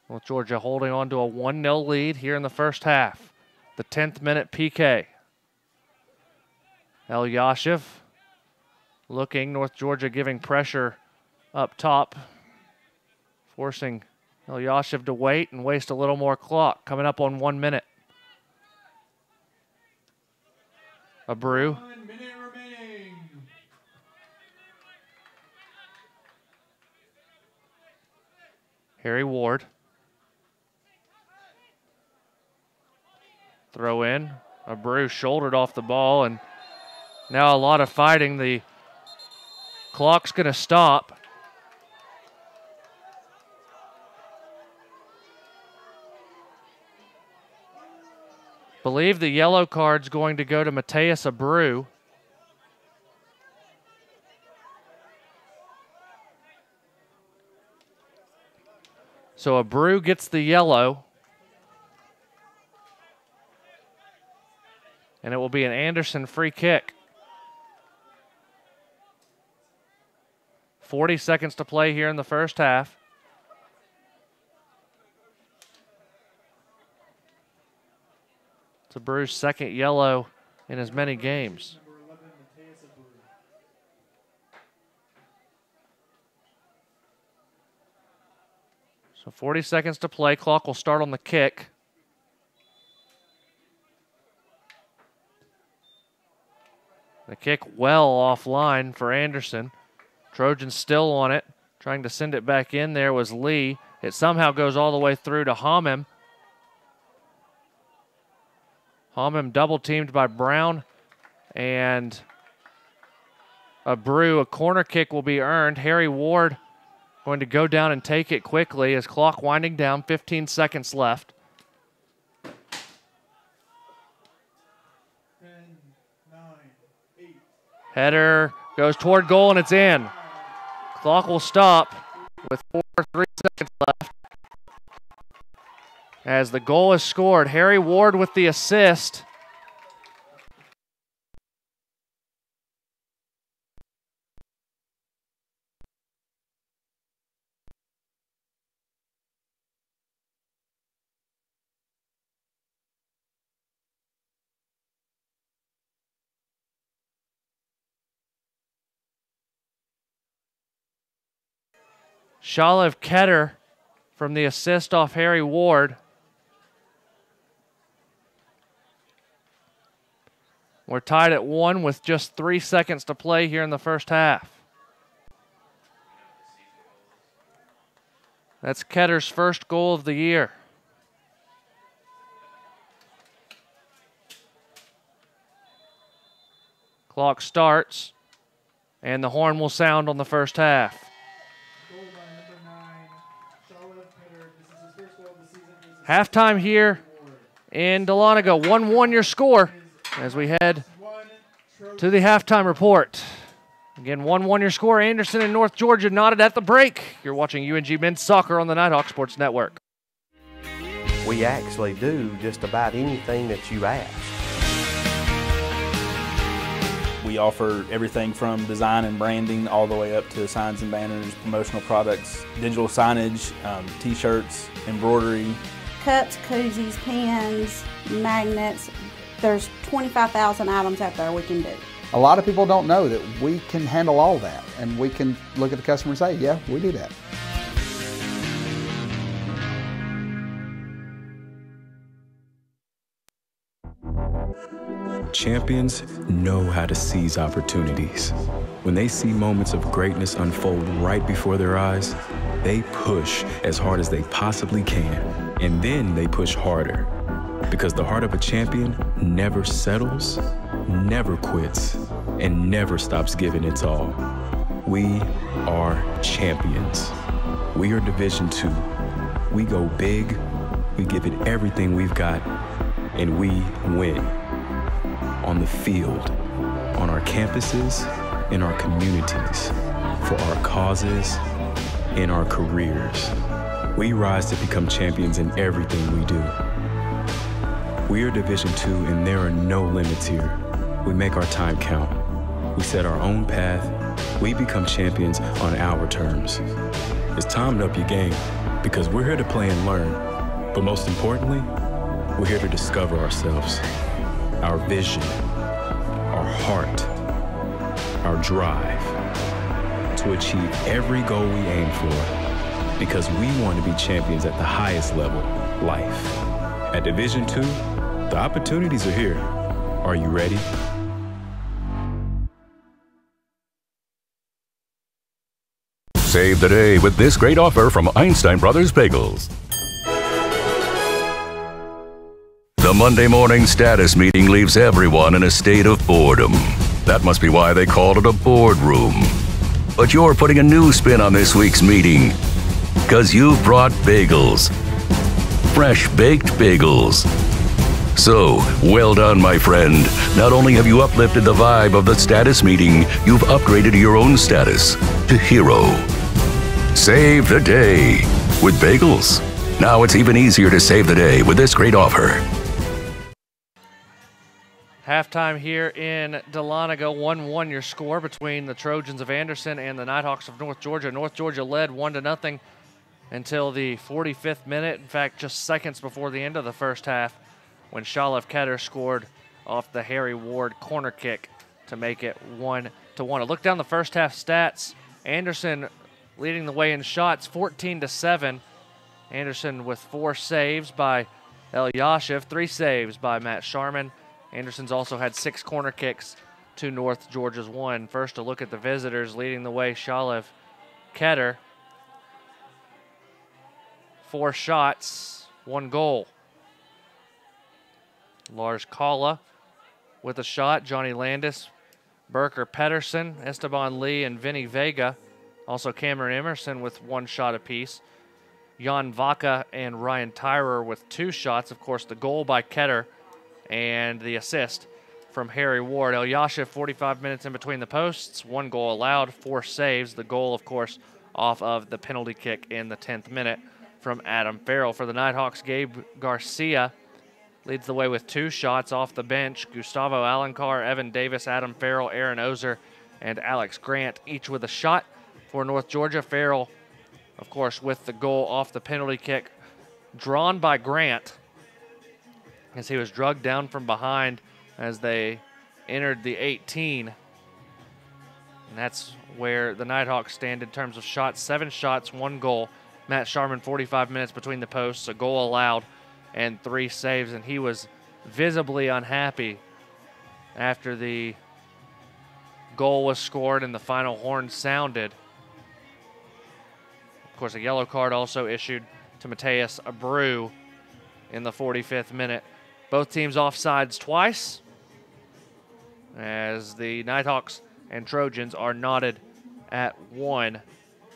Well, Georgia holding on to a 1-0 lead here in the first half. The 10th minute PK. Elyashev looking. North Georgia giving pressure up top. Forcing Elyashev to wait and waste a little more clock. Coming up on 1 minute. Abreu. 1 minute remaining. Harry Ward. Throw in. Abreu shouldered off the ball, and now a lot of fighting. The clock's going to stop. Believe the yellow card's going to go to Mateus Abreu. So Abreu gets the yellow. And it will be an Anderson free kick. 40 seconds to play here in the first half. It's Abreu's second yellow in as many games. Number 11, Mateus Abreu. So 40 seconds to play. Clock will start on the kick. The kick well offline for Anderson. Trojans still on it. Trying to send it back in there was Lee. It somehow goes all the way through to Hamim. Hamim double teamed by Brown and Abreu. A corner kick will be earned. Harry Ward going to go down and take it quickly as clock winding down. 15 seconds left. 10, 9, 8. Header goes toward goal and it's in. Clock will stop with 3 seconds left. As the goal is scored, Harry Ward with the assist. Shalev Ketter from the assist off Harry Ward. We're tied at 1 with just 3 seconds to play here in the first half. That's Ketter's first goal of the year. Clock starts, and the horn will sound on the first half. Halftime here in Dahlonega. 1-1 your score as we head to the halftime report. Again, 1-1 your score. Anderson and North Georgia knotted at the break. You're watching UNG Men's Soccer on the Nighthawks Sports Network. We actually do just about anything that you ask. We offer everything from design and branding all the way up to signs and banners, promotional products, digital signage, t-shirts, embroidery. Cups, koozies, pens, magnets. There's 25,000 items out there we can do. A lot of people don't know that we can handle all that, and we can look at the customer and say, yeah, we do that. Champions know how to seize opportunities. When they see moments of greatness unfold right before their eyes, they push as hard as they possibly can, and then they push harder. Because the heart of a champion never settles, never quits, and never stops giving its all. We are champions. We are Division II. We go big, we give it everything we've got, and we win. On the field, on our campuses, in our communities, for our causes, in our careers. We rise to become champions in everything we do. We are Division II, and there are no limits here. We make our time count. We set our own path. We become champions on our terms. It's time to up your game, because we're here to play and learn. But most importantly, we're here to discover ourselves, our vision, our heart, our drive, to achieve every goal we aim for, because we want to be champions at the highest level, life. At Division II, the opportunities are here. Are you ready? Save the day with this great offer from Einstein Brothers Bagels. The Monday morning status meeting leaves everyone in a state of boredom. That must be why they called it a boardroom. But you're putting a new spin on this week's meeting, because you've brought bagels. Fresh baked bagels. So, well done, my friend. Not only have you uplifted the vibe of the status meeting, you've upgraded your own status to hero. Save the day with bagels. Now it's even easier to save the day with this great offer. Halftime here in Dahlonega, 1-1 your score between the Trojans of Anderson and the Nighthawks of North Georgia. North Georgia led 1-0 until the 45th minute. In fact, just seconds before the end of the first half, when Shalev Ketter scored off the Harry Ward corner kick to make it 1-1. A look down the first half stats. Anderson leading the way in shots, 14-7. Anderson with 4 saves by Elyashev, 3 saves by Matt Sharman. Anderson's also had 6 corner kicks to North Georgia's 1. First, a look at the visitors leading the way, Shalev Ketter. 4 shots, 1 goal. Lars Kalla with a shot. Johnny Landis, Burker Pedersen, Esteban Lee, and Vinny Vega. Also Cameron Emerson with 1 shot apiece. Jan Vaca and Ryan Tyrer with 2 shots. Of course, the goal by Ketter and the assist from Harry Ward. Elyashev, 45 minutes in between the posts, 1 goal allowed, 4 saves. The goal, of course, off of the penalty kick in the 10th minute from Adam Farrell. For the Nighthawks, Gabe Garcia leads the way with 2 shots off the bench. Gustavo Alencar, Evan Davis, Adam Farrell, Aaron Ozer, and Alex Grant, each with a shot. For North Georgia, Farrell, of course, with the goal off the penalty kick, drawn by Grant as he was drugged down from behind as they entered the 18. And that's where the Nighthawks stand in terms of shots. 7 shots, 1 goal. Matt Sharman, 45 minutes between the posts, a goal allowed, and 3 saves, and he was visibly unhappy after the goal was scored and the final horn sounded. Of course, a yellow card also issued to Mateus Abreu in the 45th minute. Both teams offsides twice as the Nighthawks and Trojans are knotted at 1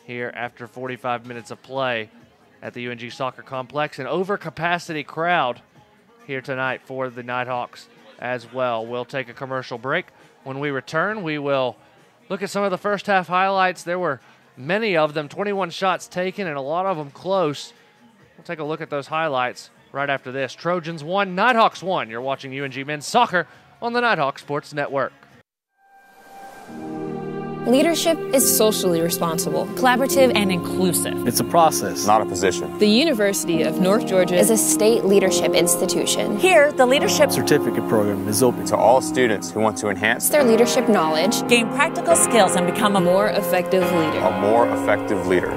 here after 45 minutes of play at the UNG Soccer Complex. An overcapacity crowd here tonight for the Nighthawks as well. We'll take a commercial break. When we return, we will look at some of the first half highlights. There were many of them, 21 shots taken and a lot of them close. We'll take a look at those highlights right after this. Trojans 1, Nighthawks 1. You're watching UNG Men's Soccer on the Nighthawk Sports Network. Leadership is socially responsible, collaborative, and inclusive. It's a process, not a position. The University of North Georgia is a state leadership institution. Here, the Leadership Certificate program is open to all students who want to enhance their leadership knowledge, gain practical skills, and become a more effective leader. A more effective leader.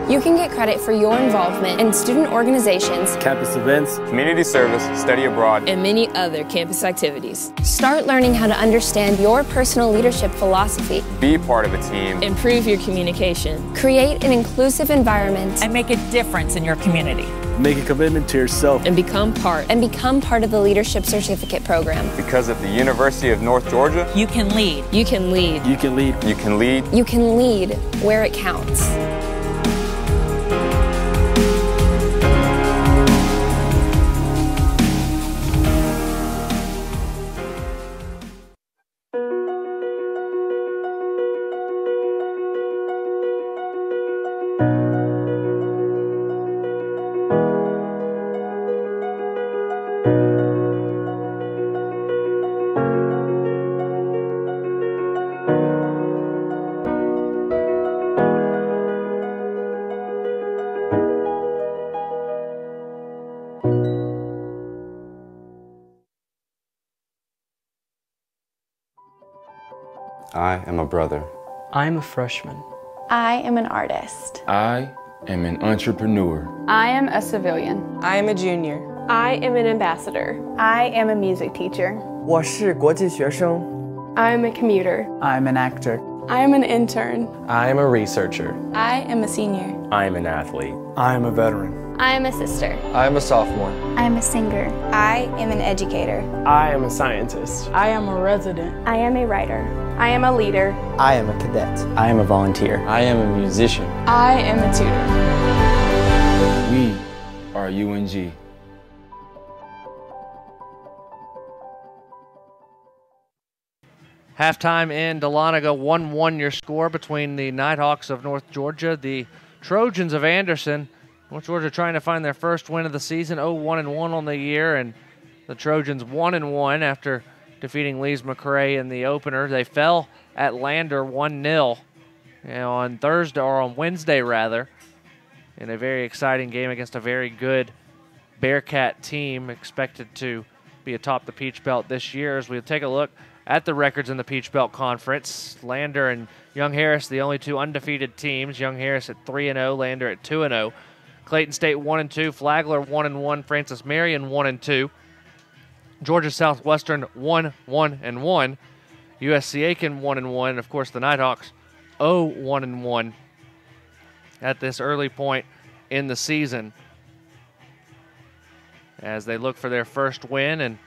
You can get credit for your involvement in student organizations, campus events, community service, study abroad, and many other campus activities. Start learning how to understand your personal leadership philosophy. Be part of a team. Improve your communication. Create an inclusive environment. And make a difference in your community. Make a commitment to yourself. And become part of the Leadership Certificate program. Because at the University of North Georgia, you can lead. You can lead. You can lead. You can lead. You can lead where it counts. I am a brother. I am a freshman. I am an artist. I am an entrepreneur. I am a civilian. I am a junior. I am an ambassador. I am a music teacher. 我是国际学生. I am a commuter. I am an actor. I am an intern. I am a researcher. I am a senior. I am an athlete. I am a veteran. I am a sister. I am a sophomore. I am a singer. I am an educator. I am a scientist. I am a resident. I am a writer. I am a leader. I am a cadet. I am a volunteer. I am a musician. I am a tutor. We are UNG. Halftime in Dahlonega, 1-1 your score between the Nighthawks of North Georgia, the Trojans of Anderson. North Georgia trying to find their first win of the season, 0-1-1 on the year, and the Trojans 1-1 after defeating Lees McRae in the opener. They fell at Lander 1-0 on Thursday, or on Wednesday rather, in a very exciting game against a very good Bearcat team expected to be atop the Peach Belt this year. As we'll take a look at the records in the Peach Belt Conference, Lander and Young Harris, the only two undefeated teams. Young Harris at 3-0, Lander at 2-0. Clayton State 1-2, Flagler 1-1, Francis Marion 1-2. Georgia Southwestern 1-1-1, USC Aiken 1-1, and of course the Nighthawks 0-1-1 at this early point in the season as they look for their first win and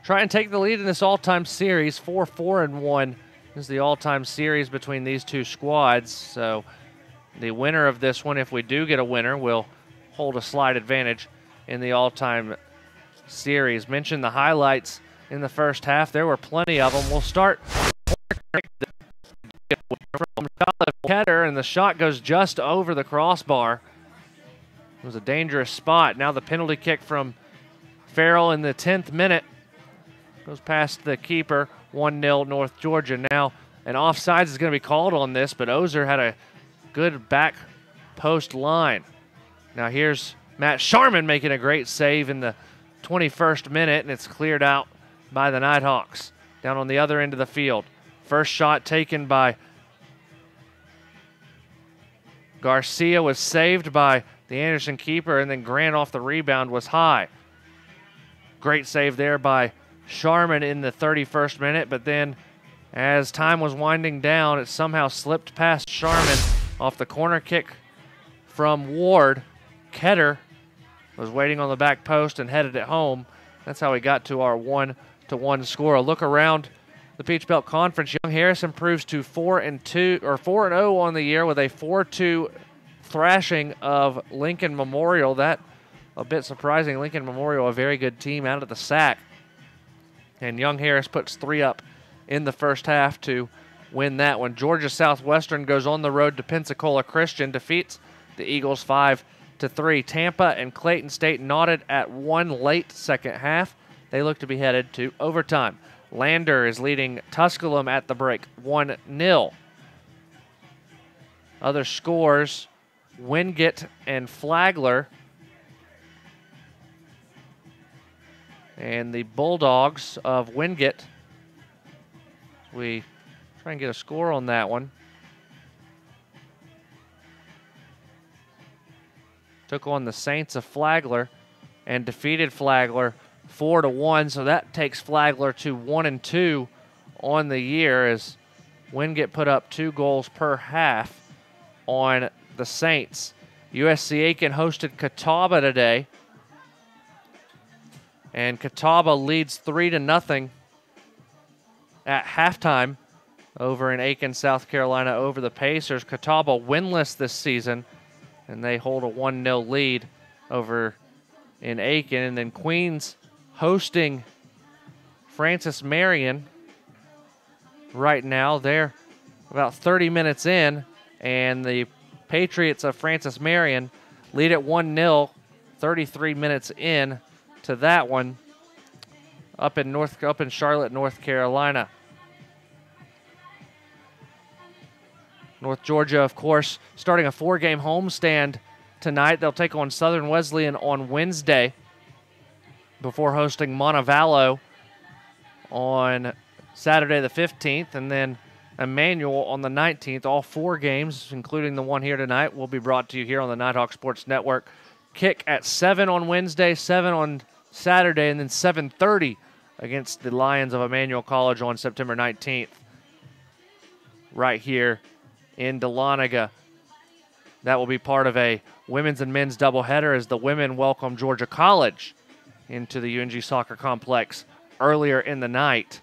try and take the lead in this all-time series. 4-4-1 is the all-time series between these two squads. So the winner of this one, if we do get a winner, will hold a slight advantage in the all-time series. Mentioned the highlights in the first half. There were plenty of them. We'll start from Ketter, and the shot goes just over the crossbar. It was a dangerous spot. Now the penalty kick from Farrell in the 10th minute goes past the keeper. 1-0 North Georgia. Now an offsides is going to be called on this, but Ozer had a good back post line. Now here's Matt Sharman making a great save in the 21st minute, and it's cleared out by the Nighthawks down on the other end of the field. First shot taken by Garcia was saved by the Anderson keeper, and then Grant off the rebound was high. Great save there by Sharman in the 31st minute, but then as time was winding down, it somehow slipped past Sharman off the corner kick from Ward. Ketter was waiting on the back post and headed it home. That's how we got to our 1-1 score. A look around the Peach Belt Conference. Young Harris improves to 4-0 on the year with a 4-2 thrashing of Lincoln Memorial. That a bit surprising. Lincoln Memorial, a very good team out of the SAC. And Young Harris puts 3 up in the first half to win that one. Georgia Southwestern goes on the road to Pensacola Christian, defeats the Eagles 5-3. Tampa and Clayton State knotted at 1 late second half. They look to be headed to overtime. Lander is leading Tusculum at the break 1-0. Other scores, Wingate and Flagler. And the Bulldogs of Wingate, we try and get a score on that one, took on the Saints of Flagler and defeated Flagler 4-1, so that takes Flagler to 1-2 on the year as Wingate put up 2 goals per half on the Saints. USC Aiken hosted Catawba today, and Catawba leads 3-0 at halftime over in Aiken, South Carolina, over the Pacers. Catawba winless this season, and they hold a 1-0 lead over in Aiken. And then Queens hosting Francis Marion right now. They're about 30 minutes in, and the Patriots of Francis Marion lead at 1-0, 33 minutes in to that one up in Charlotte, North Carolina. North Georgia, of course, starting a 4-game homestand tonight. They'll take on Southern Wesleyan on Wednesday before hosting Montevallo on Saturday the 15th, and then Emmanuel on the 19th. All 4 games, including the one here tonight, will be brought to you here on the Nighthawks Sports Network. Kick at 7 on Wednesday, 7 on Saturday, and then 7:30 against the Lions of Emmanuel College on September 19th. Right here in Dahlonega. That will be part of a women's and men's doubleheader as the women welcome Georgia College into the UNG Soccer Complex earlier in the night.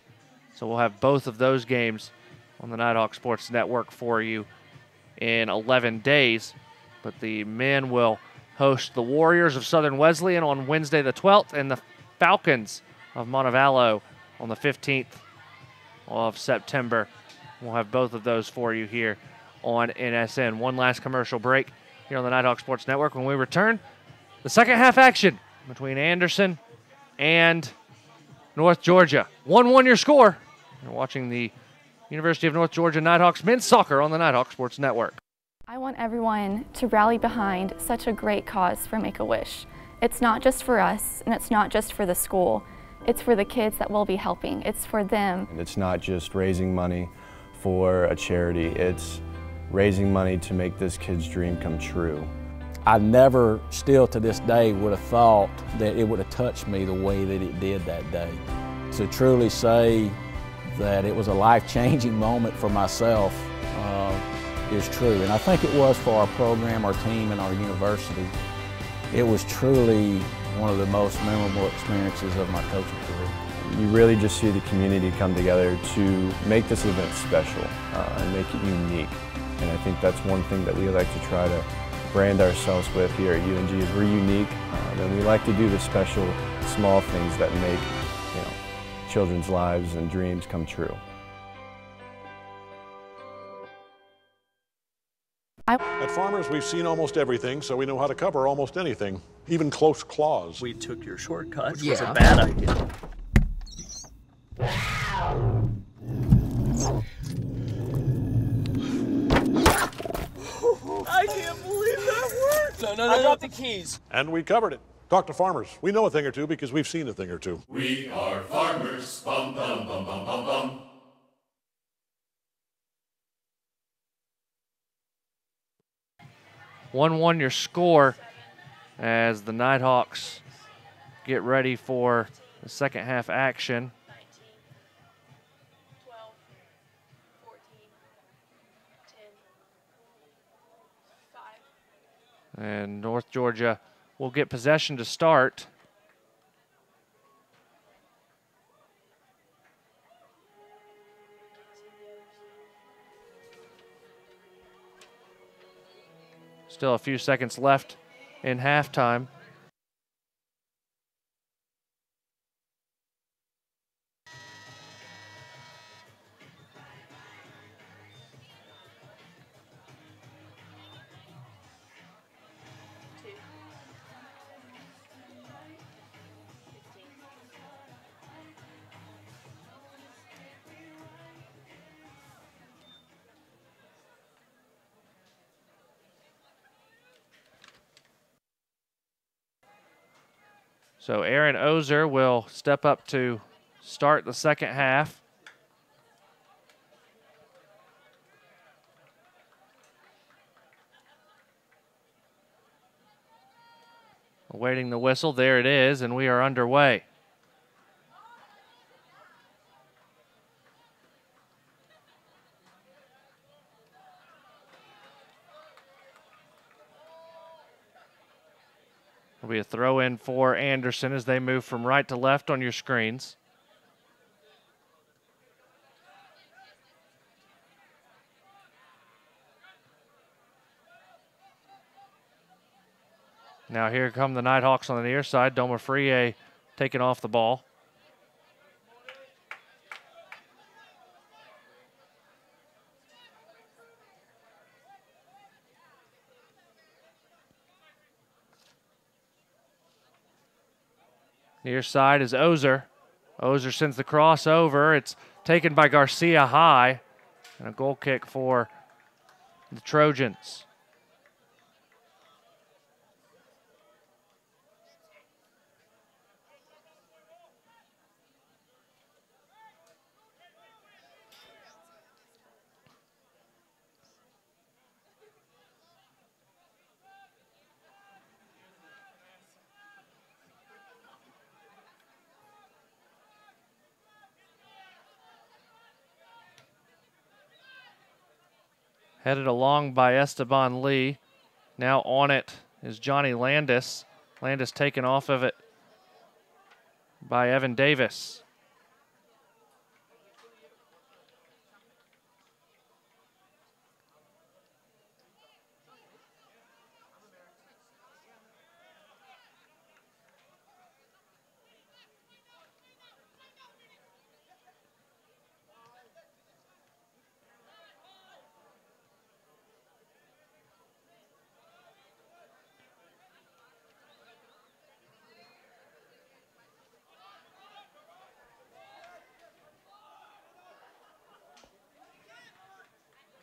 So we'll have both of those games on the Nighthawk Sports Network for you in 11 days. But the men will host the Warriors of Southern Wesleyan on Wednesday the 12th and the Falcons of Montevallo on the 15th of September. We'll have both of those for you here on NSN. One last commercial break here on the Nighthawk Sports Network. When we return, the second half action between Anderson and North Georgia. 1-1 your score. You're watching the University of North Georgia Nighthawks men's soccer on the Nighthawk Sports Network. I want everyone to rally behind such a great cause for Make-A-Wish. It's not just for us, and it's not just for the school. It's for the kids that we'll be helping. It's for them. And it's not just raising money for a charity. It's raising money to make this kid's dream come true. I never, still to this day, would have thought that it would have touched me the way that it did that day. To truly say that it was a life-changing moment for myself is true. And I think it was for our program, our team, and our university. It was truly one of the most memorable experiences of my coaching career. You really just see the community come together to make this event special and make it unique. And I think that's one thing that we like to try to brand ourselves with here at UNG is we're unique, and we like to do the special, small things that make children's lives and dreams come true. At Farmers, we've seen almost everything, so we know how to cover almost anything, even close claws. We took your shortcut, which Yeah. was a bad idea. I can't believe that worked! No, I got the keys. And we covered it. Talk to Farmers. We know a thing or two because we've seen a thing or two. We are farmers. Bum, bum, bum, bum, bum, bum. One your score as the Nighthawks get ready for the second half action. And North Georgia will get possession to start. Still a few seconds left in halftime. So Aaron Ozer will step up to start the second half. Awaiting the whistle, there it is, and we are underway. Will be a throw in for Anderson as they move from right to left on your screens. Now here come the Nighthawks on the near side. Domafrie taking off the ball. Near side is Ozer. Ozer sends the cross over. It's taken by Garcia high. And a goal kick for the Trojans. Headed along by Esteban Lee. Now on it is Johnny Landis. Landis taken off of it by Evan Davis.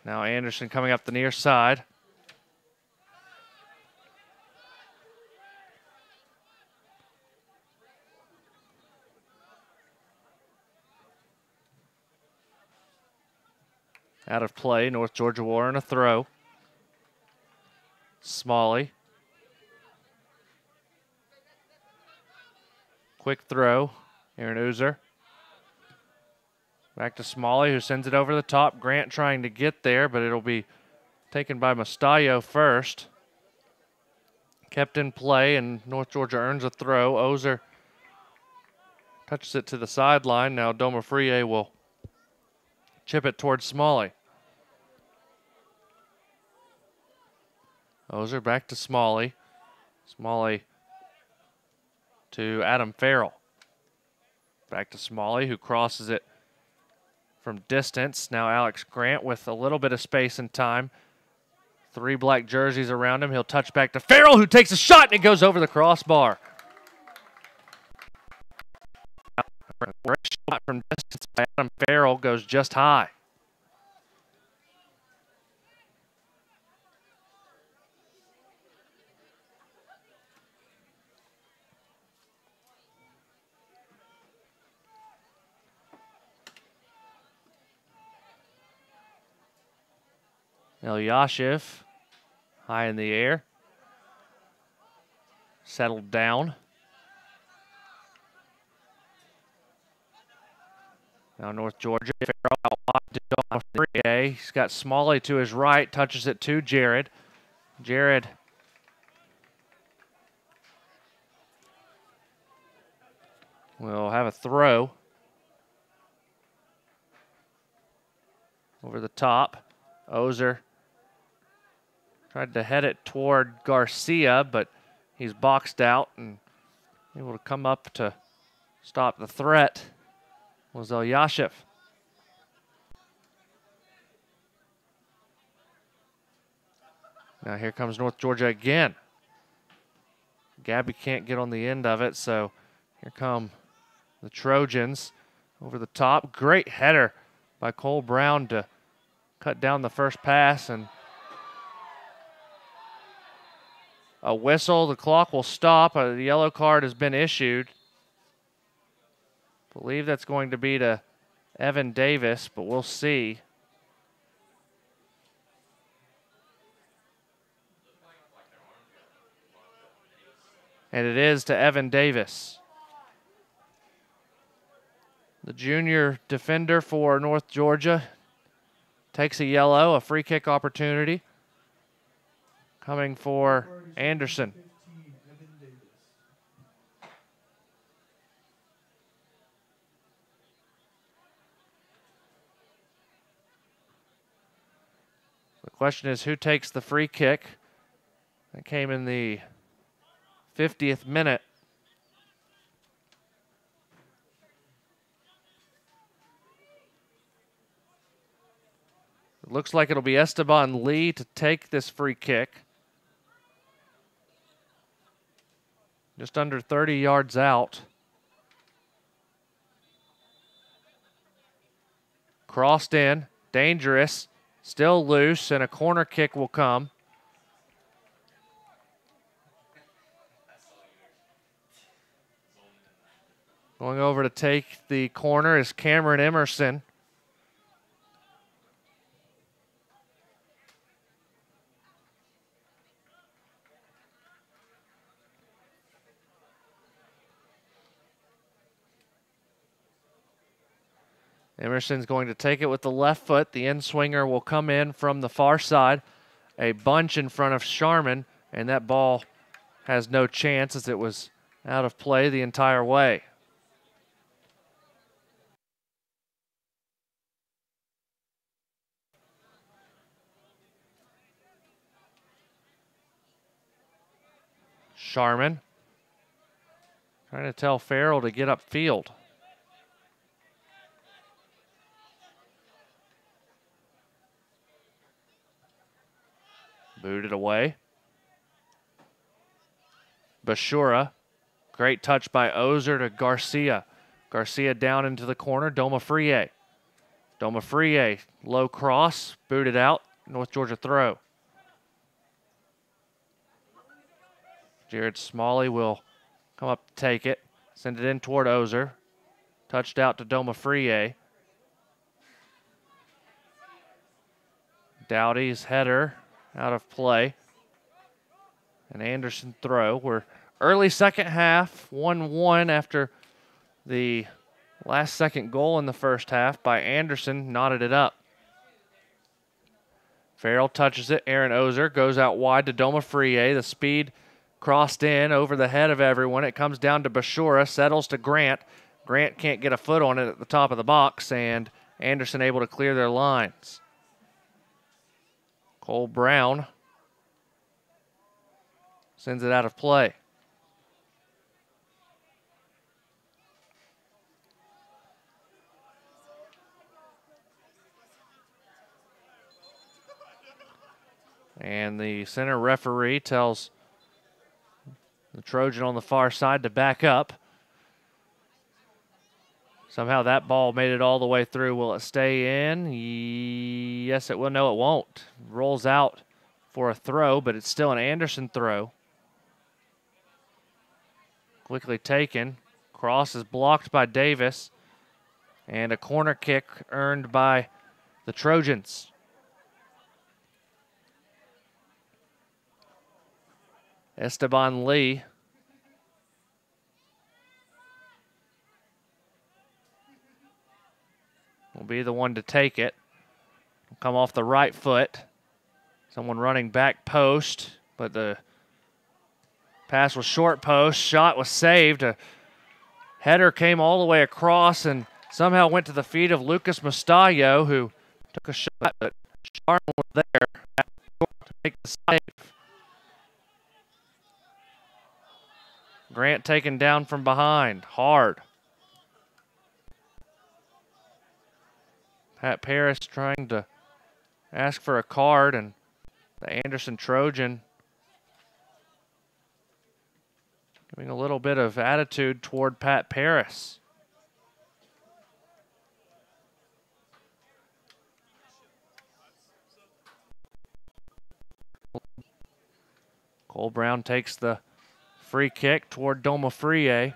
Now Anderson coming up the near side. Out of play, North Georgia Warren a throw. Smalley. Quick throw, Aaron Ozer. Back to Smalley, who sends it over the top. Grant trying to get there, but it'll be taken by Mastallo first. Kept in play, and North Georgia earns a throw. Ozer touches it to the sideline. Now Domafrie will chip it towards Smalley. Ozer back to Smalley. Smalley to Adam Farrell. Back to Smalley, who crosses it from distance. Now Alex Grant with a little bit of space and time. 3 black jerseys around him. He'll touch back to Farrell, who takes a shot, and it goes over the crossbar. Great shot from distance by Adam Farrell, goes just high. Elyashev, high in the air, settled down. Now North Georgia, Farrell out wide to Domaffrey. He's got Smalley to his right, touches it to Jared. Jared will have a throw over the top. Ozer tried to head it toward Garcia, but he's boxed out and able to come up to stop the threat was Elyashev. Now here comes North Georgia again. Gabby can't get on the end of it, so here come the Trojans over the top. Great header by Cole Brown to cut down the first pass, and a whistle. The clock will stop. The yellow card has been issued. I believe that's going to be to Evan Davis, but we'll see. And it is to Evan Davis. The junior defender for North Georgia takes a yellow, a free kick opportunity. Coming for Anderson. The question is, who takes the free kick? That came in the 50th minute. It looks like it'll be Esteban Lee to take this free kick. Just under 30 yards out. Crossed in, dangerous, still loose, and a corner kick will come. Going over to take the corner is Cameron Emerson. Emerson's going to take it with the left foot. The in-swinger will come in from the far side. A bunch in front of Sharman, and that ball has no chance as it was out of play the entire way. Sharman trying to tell Farrell to get upfield. Booted away. Bashura. Great touch by Ozer to Garcia. Garcia down into the corner. Domaffrey. Domaffrey, low cross. Booted out. North Georgia throw. Jared Smalley will come up to take it. Send it in toward Ozer. Touched out to Domaffrey. Dowdy's header out of play. An Anderson throw. We're early second half, 1-1 after the last second goal in the first half by Anderson, knotted it up. Farrell touches it. Aaron Ozer goes out wide to Domaffrey. The speed crossed in over the head of everyone. It comes down to Bashura, settles to Grant. Grant can't get a foot on it at the top of the box, and Anderson able to clear their lines. Cole Brown sends it out of play. And the center referee tells the Trojan on the far side to back up. Somehow that ball made it all the way through. Will it stay in? Yes, it will. No, it won't. Rolls out for a throw, but it's still an Anderson throw. Quickly taken. Cross is blocked by Davis. And a corner kick earned by the Trojans. Esteban Lee will be the one to take it. Come off the right foot. Someone running back post, but the pass was short post. Shot was saved. A header came all the way across and somehow went to the feet of Lucas Mustallo, who took a shot, but Sharman was there to make the save. Grant taken down from behind, hard. Pat Paris trying to ask for a card, and the Anderson Trojan giving a little bit of attitude toward Pat Paris. Cole Brown takes the free kick toward Domofrie.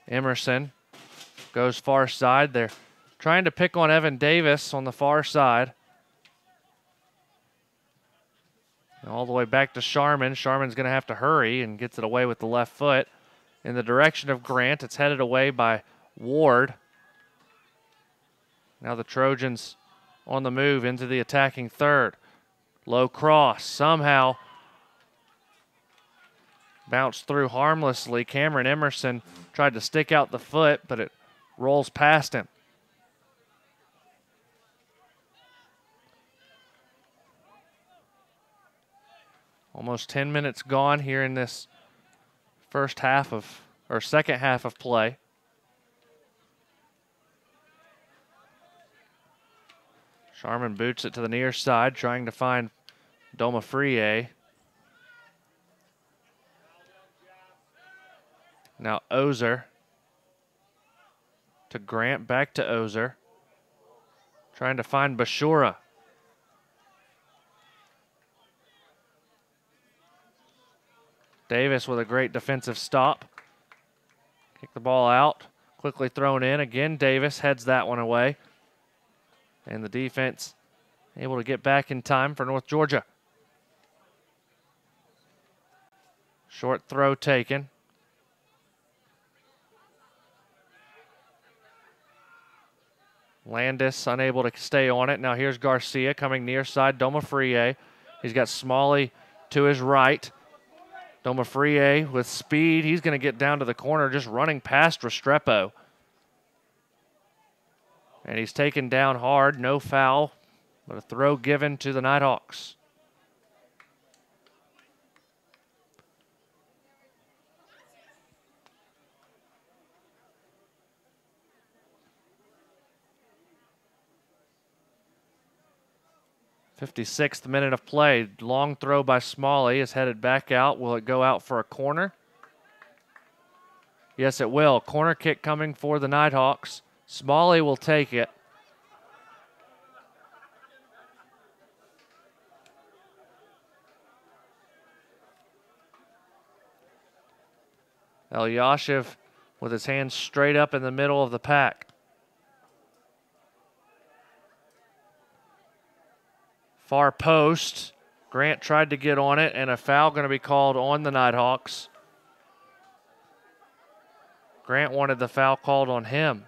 Emerson goes far side. They're trying to pick on Evan Davis on the far side. And all the way back to Sharman. Sharman's going to have to hurry and gets it away with the left foot. In the direction of Grant, it's headed away by Ward. Now the Trojans on the move into the attacking third. Low cross, somehow bounced through harmlessly. Cameron Emerson tried to stick out the foot, but it rolls past him. Almost 10 minutes gone here in this second half of play. Sharman boots it to the near side, trying to find Domofrie. Now Ozer to Grant, back to Ozer. Trying to find Bashura. Davis with a great defensive stop. Kick the ball out, quickly thrown in. Again, Davis heads that one away. And the defense able to get back in time for North Georgia. Short throw taken. Landis unable to stay on it. Now here's Garcia coming near side. Domofrie. He's got Smalley to his right. Domofrie with speed. He's going to get down to the corner, just running past Restrepo. And he's taken down hard. No foul, but a throw given to the Nighthawks. .56th minute of play. Long throw by Smalley is headed back out. Will it go out for a corner? Yes, it will. Corner kick coming for the Nighthawks. Smalley will take it. Elyashev with his hands straight up in the middle of the pack. Far post. Grant tried to get on it, and a foul going to be called on the Nighthawks. Grant wanted the foul called on him.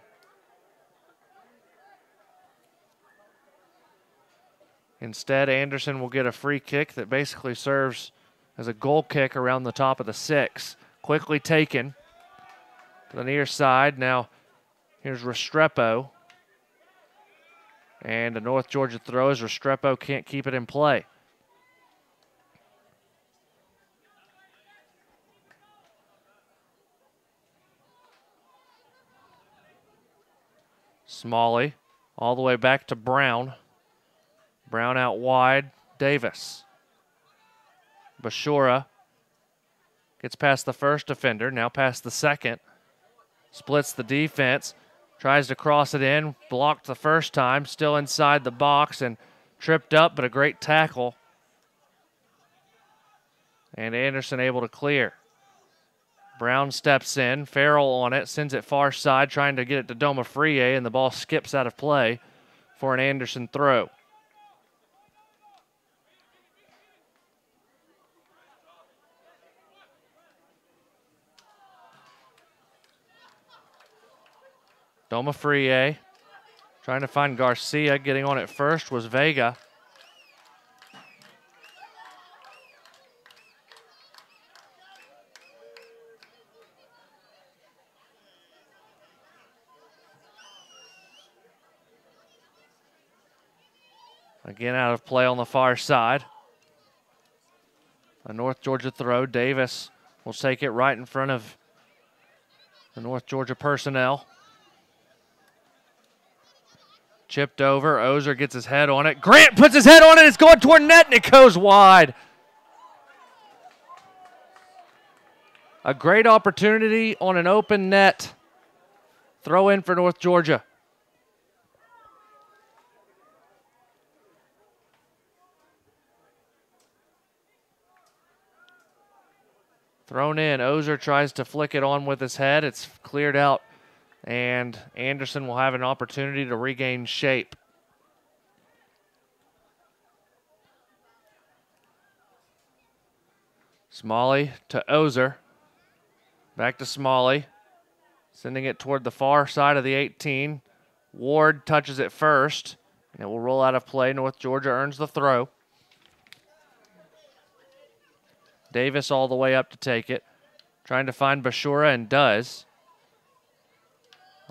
Instead, Anderson will get a free kick that basically serves as a goal kick around the top of the 6. Quickly taken to the near side. Now here's Restrepo. And a North Georgia throw as Restrepo can't keep it in play. Smalley all the way back to Brown. Brown out wide. Davis. Bashura gets past the first defender, now past the second. Splits the defense. Tries to cross it in. Blocked the first time. Still inside the box and tripped up, but a great tackle. And Anderson able to clear. Brown steps in. Farrell on it. Sends it far side, trying to get it to Doma Frie, and the ball skips out of play for an Anderson throw. Doma Frie trying to find Garcia. Getting on it first was Vega. Again out of play on the far side. A North Georgia throw. Davis will take it right in front of the North Georgia personnel. Chipped over. Ozer gets his head on it. Grant puts his head on it. It's going toward net, and it goes wide. A great opportunity on an open net. Throw in for North Georgia. Thrown in. Ozer tries to flick it on with his head. It's cleared out, and Anderson will have an opportunity to regain shape. Smalley to Ozer. Back to Smalley. Sending it toward the far side of the 18. Ward touches it first, and it will roll out of play. North Georgia earns the throw. Davis all the way up to take it. Trying to find Bashura, and does.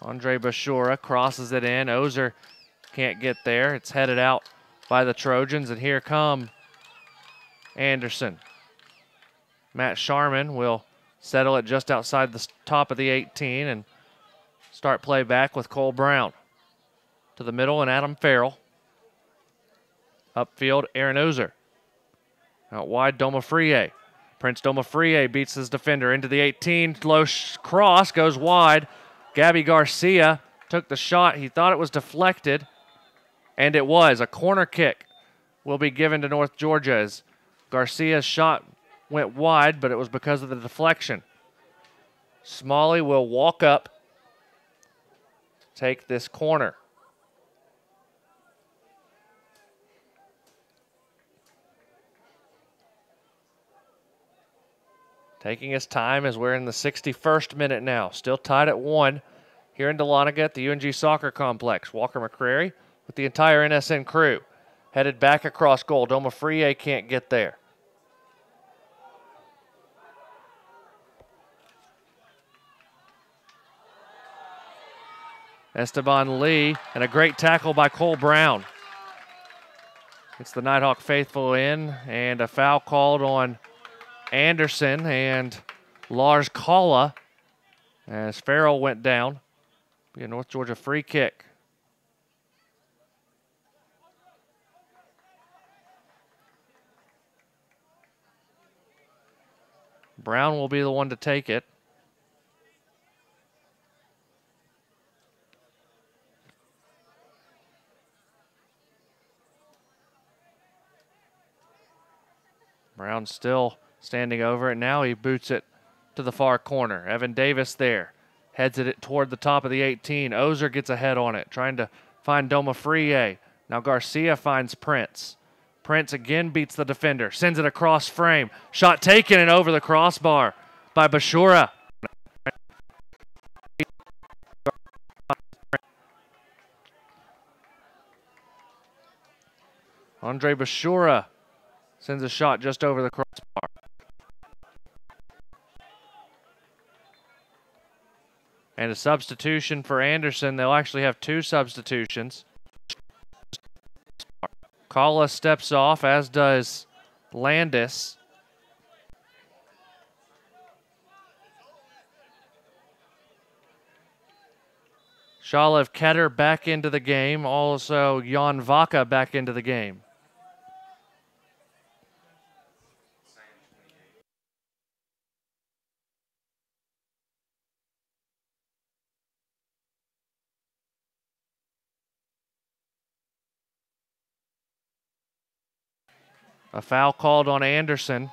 Andre Bashura crosses it in. Ozer can't get there. It's headed out by the Trojans, and here come Anderson. Matt Sharman will settle it just outside the top of the 18 and start play back with Cole Brown. To the middle and Adam Farrell. Upfield, Aaron Ozer. Out wide, Doma Frie. Prince Doma Frie beats his defender into the 18. Low cross goes wide. Gabby Garcia took the shot. He thought it was deflected, and it was. A corner kick will be given to North Georgia as Garcia's shot went wide, but it was because of the deflection. Smalley will walk up, take this corner. Taking his time as we're in the 61st minute now. Still tied at 1 here in Dahlonega at the UNG Soccer Complex. Walker McCrary with the entire NSN crew headed back across goal. Doma Frie can't get there. Esteban Lee, and a great tackle by Cole Brown. It's the Nighthawk faithful in, and a foul called on Anderson and Lars Kalla as Farrell went down. Be a North Georgia free kick. Brown will be the one to take it. Brown still standing over it. Now he boots it to the far corner. Evan Davis there. Heads it toward the top of the 18. Ozer gets a head on it, trying to find Doma Frie. Now Garcia finds Prince. Prince again beats the defender. Sends it across frame. Shot taken and over the crossbar by Bashura. Andre Bashura sends a shot just over the crossbar. And a substitution for Anderson. They'll actually have 2 substitutions. Kalla steps off, as does Landis. Shalev Keter back into the game. Also, Jan Vaca back into the game. A foul called on Anderson.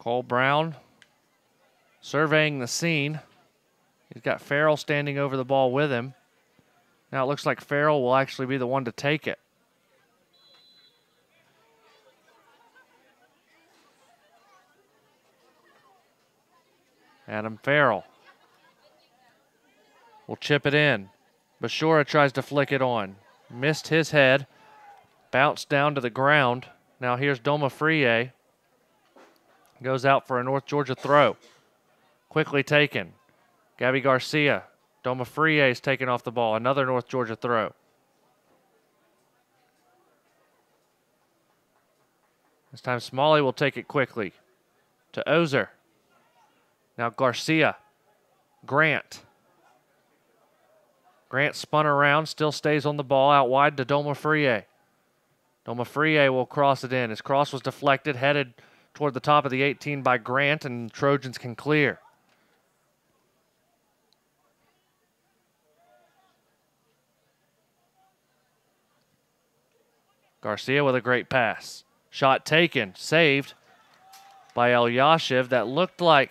Cole Brown surveying the scene. He's got Farrell standing over the ball with him. Now it looks like Farrell will actually be the one to take it. Adam Farrell will chip it in. Bashura tries to flick it on. Missed his head. Bounced down to the ground. Now here's Doma Frie. Goes out for a North Georgia throw. Quickly taken. Gabby Garcia. Doma Frie is taken off the ball. Another North Georgia throw. This time Smalley will take it quickly to Ozer. Now Garcia. Grant. Grant spun around, still stays on the ball, out wide to Doma Frie. Doma Frie will cross it in. His cross was deflected, headed toward the top of the 18 by Grant, and Trojans can clear. Garcia with a great pass. Shot taken, saved by Elyashiv. That looked like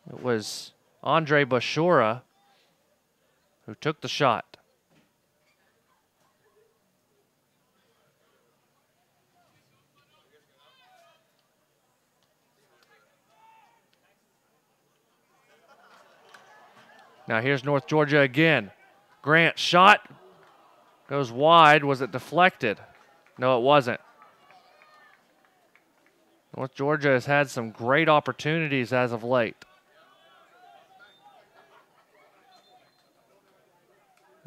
it was Andre Bashura who took the shot. Now here's North Georgia again. Grant shot. Goes wide. Was it deflected? No, it wasn't. North Georgia has had some great opportunities as of late.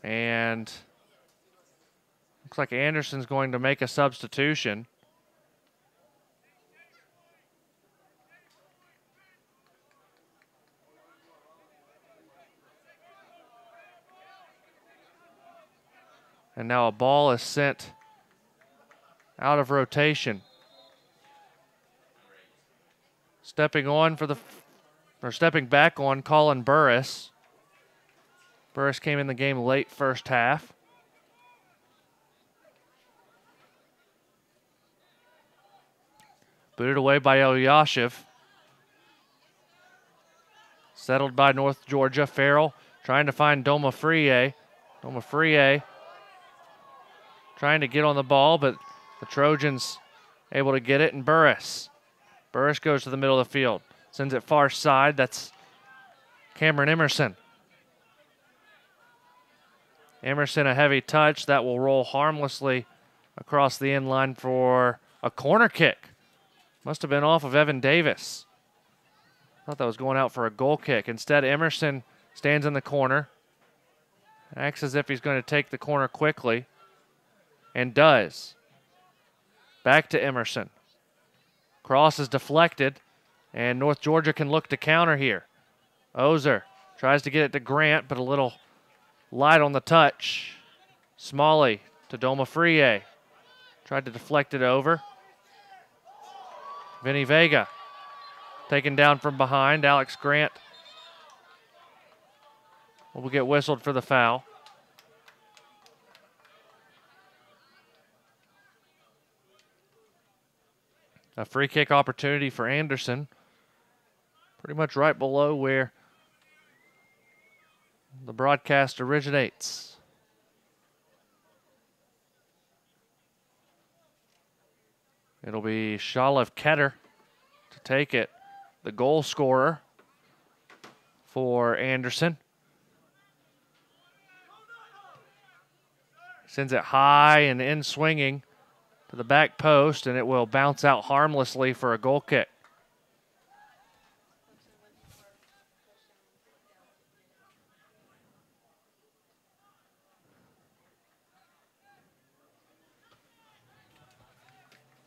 And looks like Anderson's going to make a substitution. And now a ball is sent out of rotation. Stepping back on Colin Burris. Burris came in the game late first half. Booted away by Elyashiv. Settled by North Georgia. Farrell trying to find Doma Frie. Doma Frie trying to get on the ball, but the Trojans able to get it, and Burris. Burris goes to the middle of the field. Sends it far side. That's Cameron Emerson. Emerson, a heavy touch. That will roll harmlessly across the end line for a corner kick. Must have been off of Evan Davis. Thought that was going out for a goal kick. Instead, Emerson stands in the corner. Acts as if he's going to take the corner quickly. And does. Back to Emerson. Cross is deflected. And North Georgia can look to counter here. Ozer tries to get it to Grant, but a little light on the touch. Smalley to Doma Frie. Tried to deflect it over. Vinny Vega taken down from behind. Alex Grant will get whistled for the foul. A free kick opportunity for Anderson. Pretty much right below where the broadcast originates. It'll be Shalev Keter to take it, the goal scorer for Anderson. Sends it high and in swinging to the back post, and it will bounce out harmlessly for a goal kick.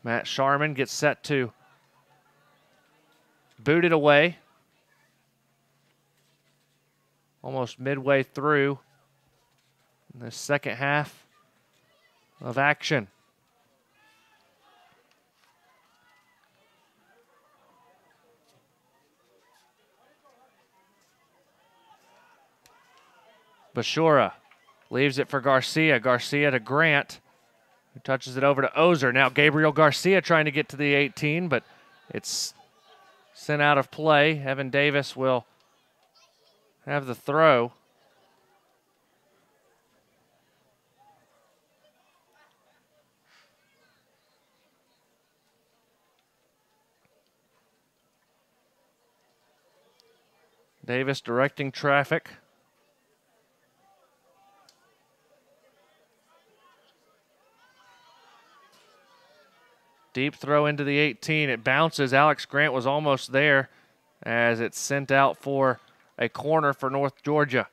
Matt Sharman gets set to boot it away. Almost midway through the second half of action. Bashura leaves it for Garcia. Garcia to Grant, who touches it over to Ozer. Now Gabriel Garcia trying to get to the 18, but it's sent out of play. Evan Davis will have the throw. Davis directing traffic. Deep throw into the 18. It bounces. Alex Grant was almost there as it's sent out for a corner for North Georgia.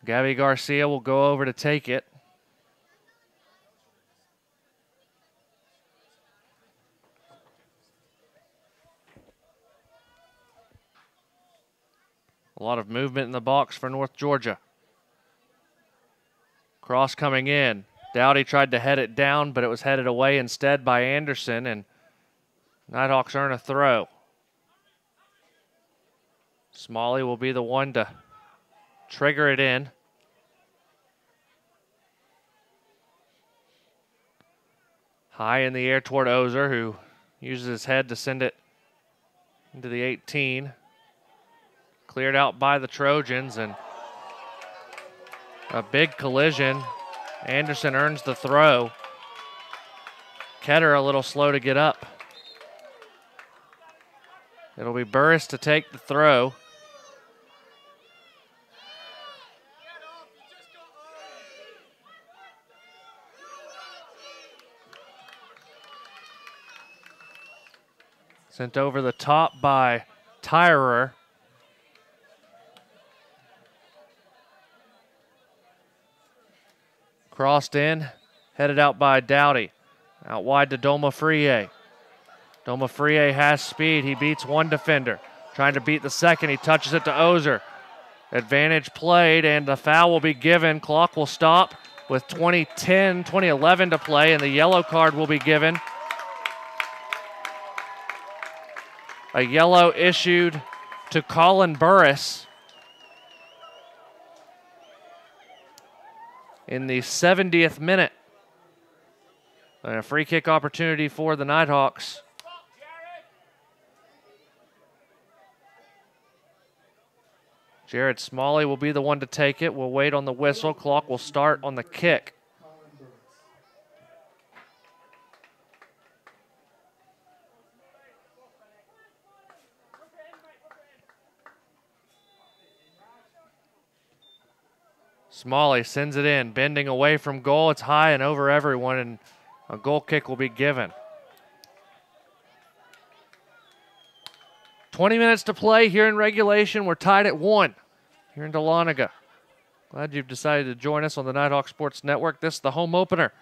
Gabby Garcia will go over to take it. A lot of movement in the box for North Georgia. Cross coming in. Dowdy tried to head it down, but it was headed away instead by Anderson, and Nighthawks earn a throw. Smalley will be the one to trigger it in. High in the air toward Ozer, who uses his head to send it into the 18. Cleared out by the Trojans, and a big collision. Anderson earns the throw. Ketter a little slow to get up. It'll be Burris to take the throw. Sent over the top by Tyrer. Crossed in, headed out by Dowdy. Out wide to Doma Frier. Doma Frier has speed. He beats one defender. Trying to beat the second. He touches it to Ozer. Advantage played, and the foul will be given. Clock will stop with 2011 to play, and the yellow card will be given. A yellow issued to Colin Burris in the 70th minute. And a free kick opportunity for the Nighthawks. Jared Smalley will be the one to take it. We'll wait on the whistle. Clock will start on the kick. Smalley sends it in, bending away from goal. It's high and over everyone, and a goal kick will be given. 20 minutes to play here in regulation. We're tied at 1 here in Dahlonega. Glad you've decided to join us on the Nighthawk Sports Network. This is the home opener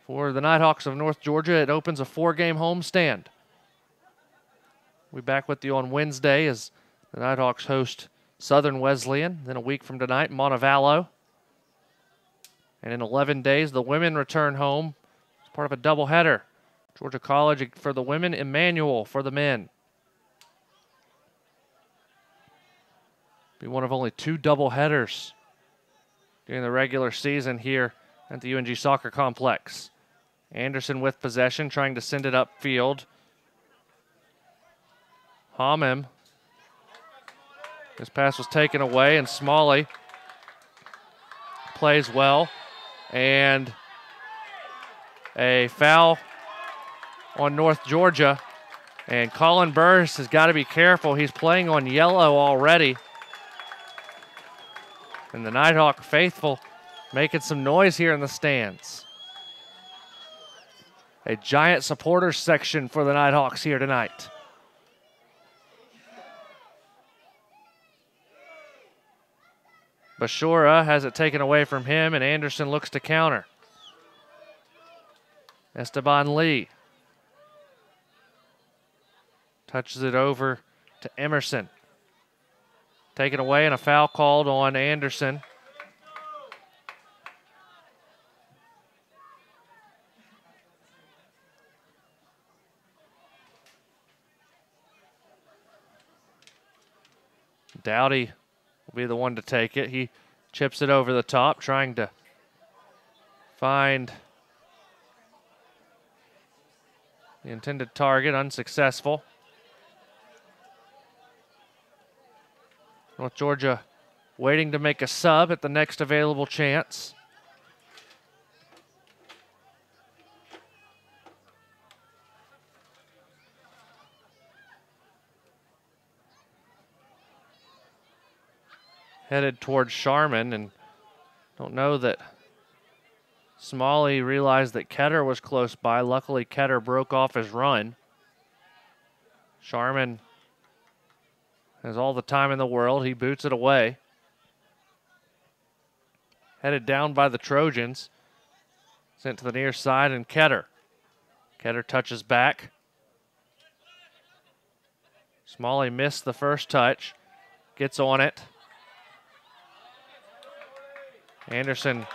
for the Nighthawks of North Georgia. It opens a 4-game homestand. We'll be back with you on Wednesday as the Nighthawks host Southern Wesleyan. Then a week from tonight, Montevallo. And in 11 days, the women return home as part of a doubleheader. Georgia College for the women, Emmanuel for the men. Be one of only 2 doubleheaders during the regular season here at the UNG Soccer Complex. Anderson with possession, trying to send it upfield. Hamim. His pass was taken away, and Smalley plays well. And a foul on North Georgia. And Colin Burris has got to be careful. He's playing on yellow already. And the Nighthawk faithful making some noise here in the stands. A giant supporters section for the Nighthawks here tonight. Bashura has it taken away from him, and Anderson looks to counter. Esteban Lee touches it over to Emerson. Taken away and a foul called on Anderson. Dowdy will be the one to take it. He chips it over the top, trying to find the intended target, unsuccessful. North Georgia waiting to make a sub at the next available chance. Headed towards Sharman, and don't know that Smalley realized that Ketter was close by. Luckily, Ketter broke off his run. Sharman has all the time in the world. He boots it away. Headed down by the Trojans. Sent to the near side, and Ketter. Ketter touches back. Smalley missed the first touch. Gets on it. Anderson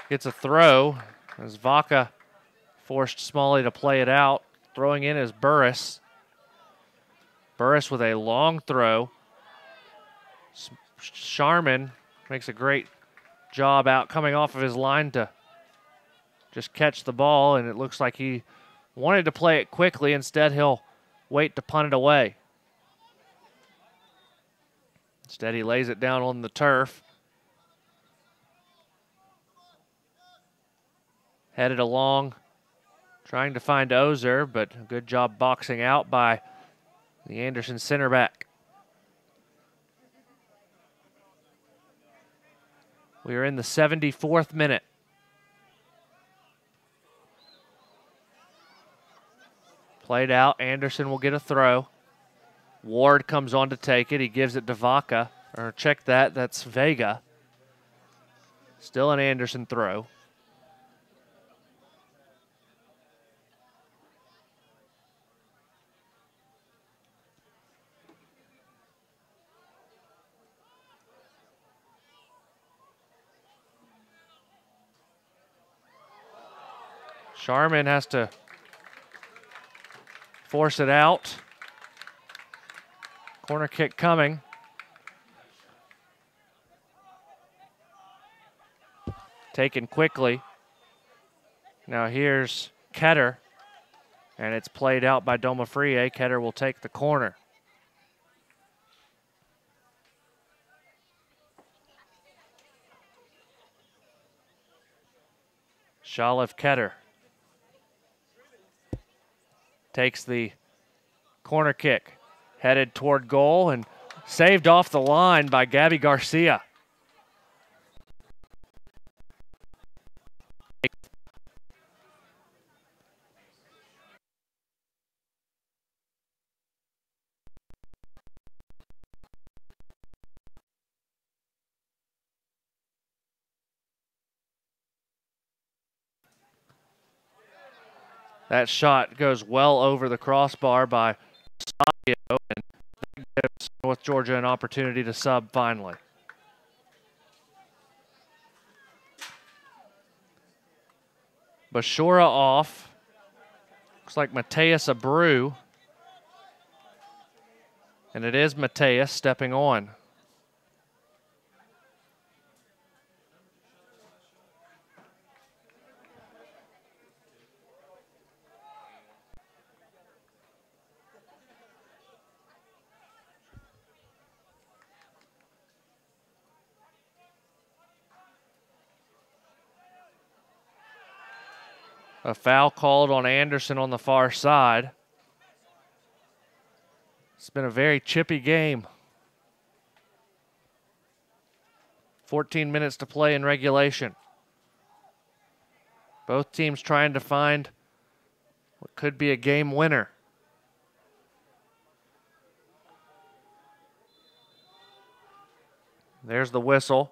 gets a throw as Vaca forced Smalley to play it out. Throwing in is Burris. Burris with a long throw. Sharman makes a great job out coming off of his line to just catch the ball, and it looks like he wanted to play it quickly. Instead, he'll wait to punt it away. Instead, he lays it down on the turf. Headed along, trying to find Ozer, but a good job boxing out by the Anderson center back. We are in the 74th minute. Played out, Anderson will get a throw. Ward comes on to take it, he gives it to Vaca, or check that, that's Vega. Still an Anderson throw. Sharman has to force it out. Corner kick coming. Taken quickly. Now here's Ketter, and it's played out by Domafrie. Ketter will take the corner. Shalif Ketter takes the corner kick, headed toward goal, and saved off the line by Gabby Garcia. That shot goes well over the crossbar by Savio, and that gives North Georgia an opportunity to sub finally. Bashora off. Looks like Mateus Abreu. And it is Mateus stepping on. A foul called on Anderson on the far side. It's been a very chippy game. 14 minutes to play in regulation. Both teams trying to find what could be a game winner. There's the whistle.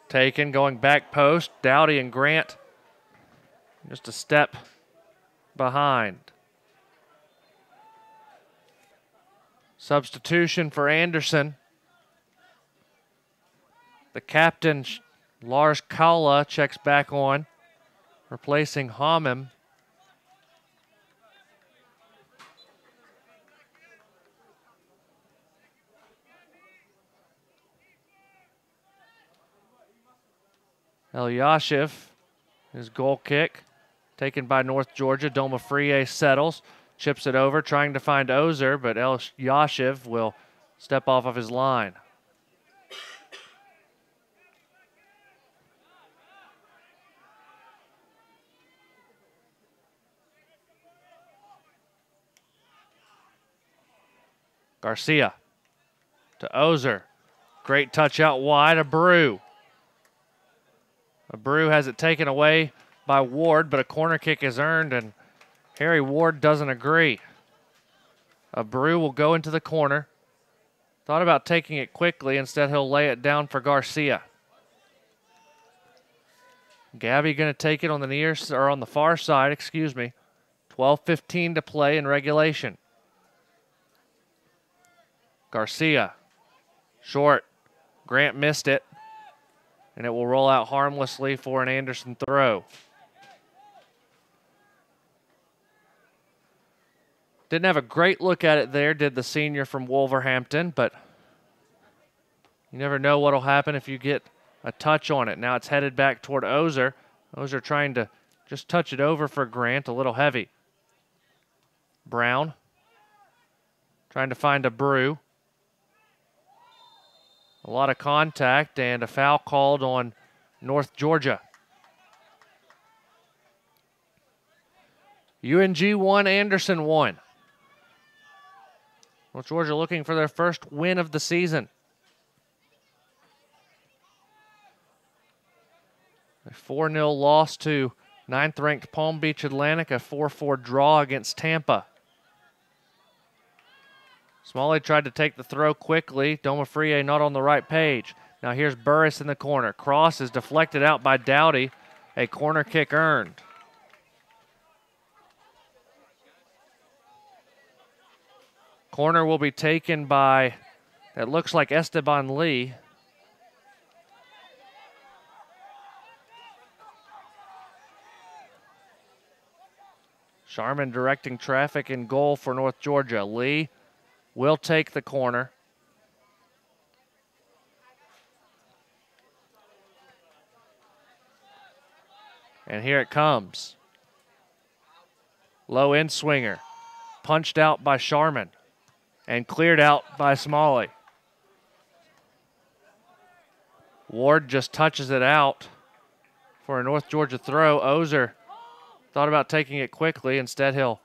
Taken, going back post. Dowdy and Grant Just a step behind. Substitution for Anderson. The captain, Lars Kaula, checks back on, replacing Hamim. Elyashev, his goal kick, taken by North Georgia. Domafrie settles, chips it over, trying to find Ozer, but Elyashev will step off of his line. Garcia to Ozer. Great touch out wide, Abreu. Abreu has it taken away by Ward, but a corner kick is earned, and Harry Ward doesn't agree. Abreu will go into the corner. Thought about taking it quickly. Instead, he'll lay it down for Garcia. Gabby going to take it on the far side, excuse me. 12:15 to play in regulation. Garcia, short. Grant missed it, and it will roll out harmlessly for an Anderson throw. Didn't have a great look at it there, did the senior from Wolverhampton, but you never know what will happen if you get a touch on it. Now it's headed back toward Ozer. Ozer trying to just touch it over for Grant, a little heavy. Brown trying to find Abreu. A lot of contact and a foul called on North Georgia. UNG 1, Anderson 1. North Georgia looking for their first win of the season. A 4-0 loss to 9th-ranked Palm Beach Atlantic, a 4-4 draw against Tampa. Smalley tried to take the throw quickly. Domafrie not on the right page. Now here's Burris in the corner. Cross is deflected out by Dowdy. A corner kick earned. Corner will be taken by, that looks like Esteban Lee. Sharman directing traffic in goal for North Georgia. Lee will take the corner. And here it comes. Low end swinger. Punched out by Sharman. And cleared out by Smalley. Ward just touches it out for a North Georgia throw. Ozer thought about taking it quickly. Instead, he'll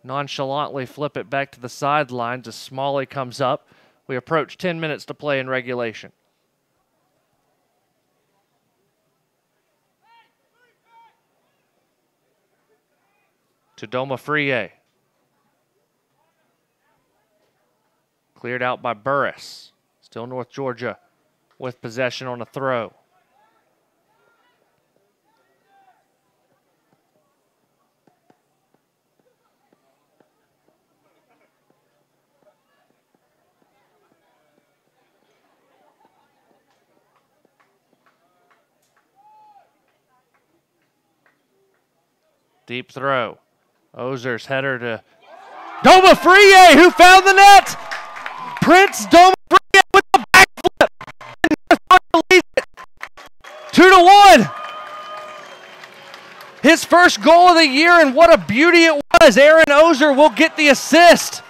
nonchalantly flip it back to the sidelines as Smalley comes up. We approach 10 minutes to play in regulation. To Domafrie. Cleared out by Burris. Still North Georgia with possession on a throw. Deep throw. Ozer's header to Domafrie, who found the net. Prince Domafrie with the backflip. And North Georgia leads it 2-1. His first goal of the year, and what a beauty it was. Aaron Ozer will get the assist.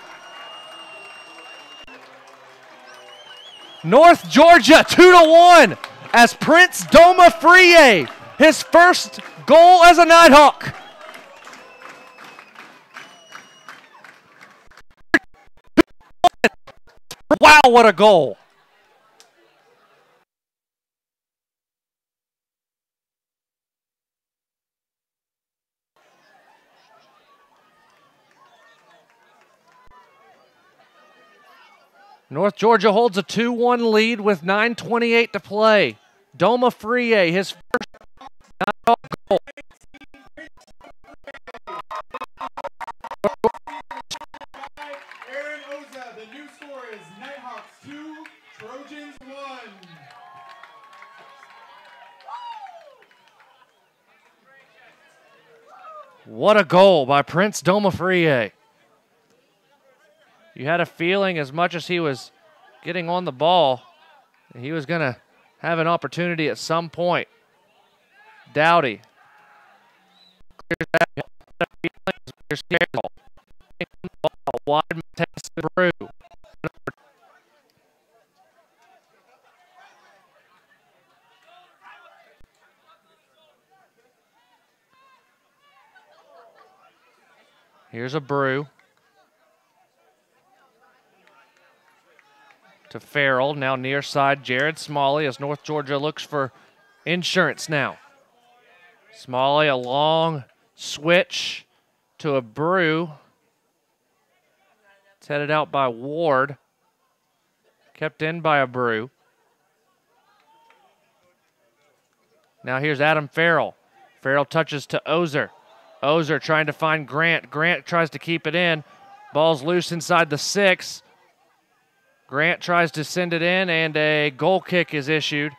North Georgia 2-1 as Prince Domafrie, his first goal as a Nighthawk. Wow, what a goal. North Georgia holds a 2-1 lead with 9:28 to play. Domafrie, his first Nighthawk goal. What a goal by Prince Domafrie. You had a feeling, as much as he was getting on the ball, he was going to have an opportunity at some point. Dowdy. Wide Brew. Here's a Brew. To Farrell, now near side, Jared Smalley as North Georgia looks for insurance now. Smalley, a long switch to a Brew. It's headed out by Ward. Kept in by a Brew. Now here's Adam Farrell. Farrell touches to Ozer. Ozer trying to find Grant. Grant tries to keep it in. Ball's loose inside the 6. Grant tries to send it in, and a goal kick is issued.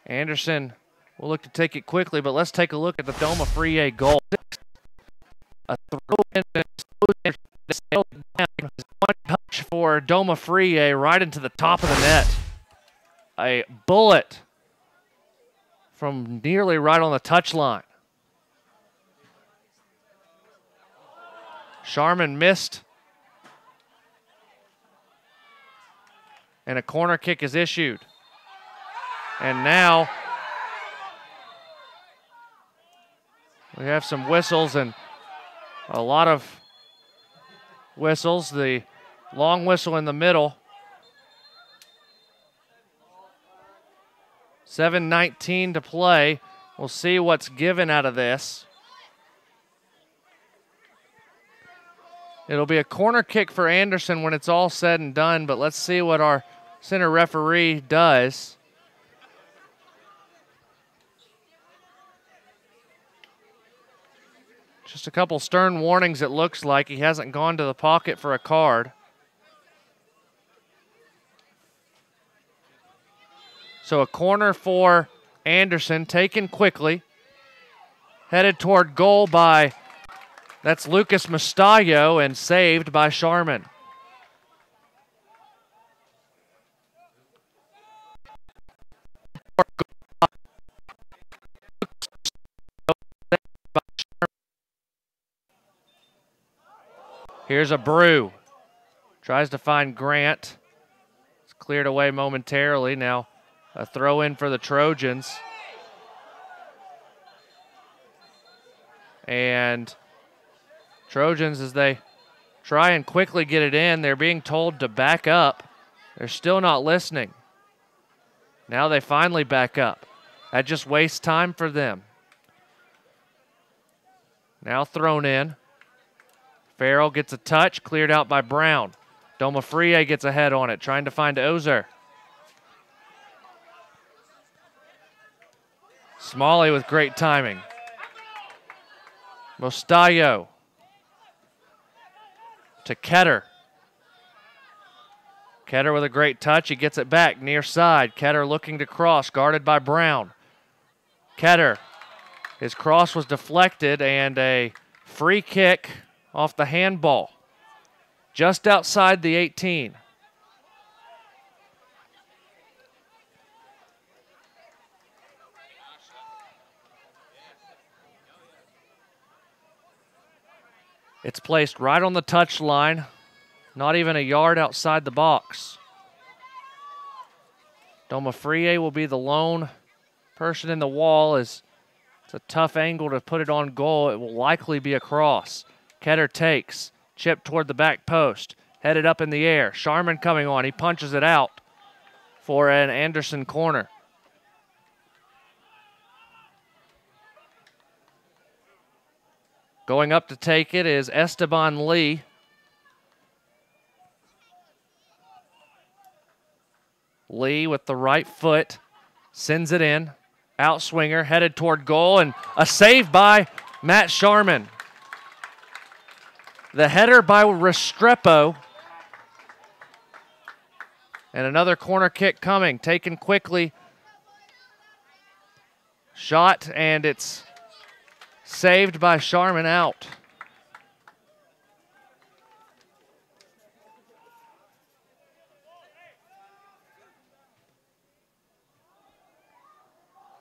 Anderson will look to take it quickly, but let's take a look at the Domafrie goal. A throw-in, one touch for Domafrie right into the top of the net. A bullet from nearly right on the touchline. Sharman missed. And a corner kick is issued. And now we have some whistles and a lot of whistles. The long whistle in the middle. 7:19 to play. We'll see what's given out of this. It'll be a corner kick for Anderson when it's all said and done, but let's see what our center referee does. Just a couple stern warnings, it looks like. He hasn't gone to the pocket for a card. So a corner for Anderson, taken quickly. Headed toward goal by, that's Lucas Mustallo, and saved by Sharman. Here's a Brew. Tries to find Grant. It's cleared away momentarily. Now a throw in for the Trojans. And Trojans, as they try and quickly get it in, they're being told to back up. They're still not listening. Now they finally back up. That just wastes time for them. Now thrown in. Farrell gets a touch, cleared out by Brown. Domafrie gets a head on it, trying to find Ozer. Smalley with great timing. Mustallo to Ketter. Ketter with a great touch. He gets it back near side. Ketter looking to cross, guarded by Brown. Ketter, his cross was deflected, and a free kick off the handball just outside the 18. It's placed right on the touchline, not even a yard outside the box. Domafrie will be the lone person in the wall, as it's a tough angle to put it on goal. It will likely be a cross. Ketter takes, chip toward the back post, headed up in the air. Sharman coming on, he punches it out for an Anderson corner. Going up to take it is Esteban Lee. Lee with the right foot, sends it in. Outswinger, headed toward goal, and a save by Matt Sharman. The header by Restrepo. And another corner kick coming, taken quickly. Shot, and it's Saved by Sharman out.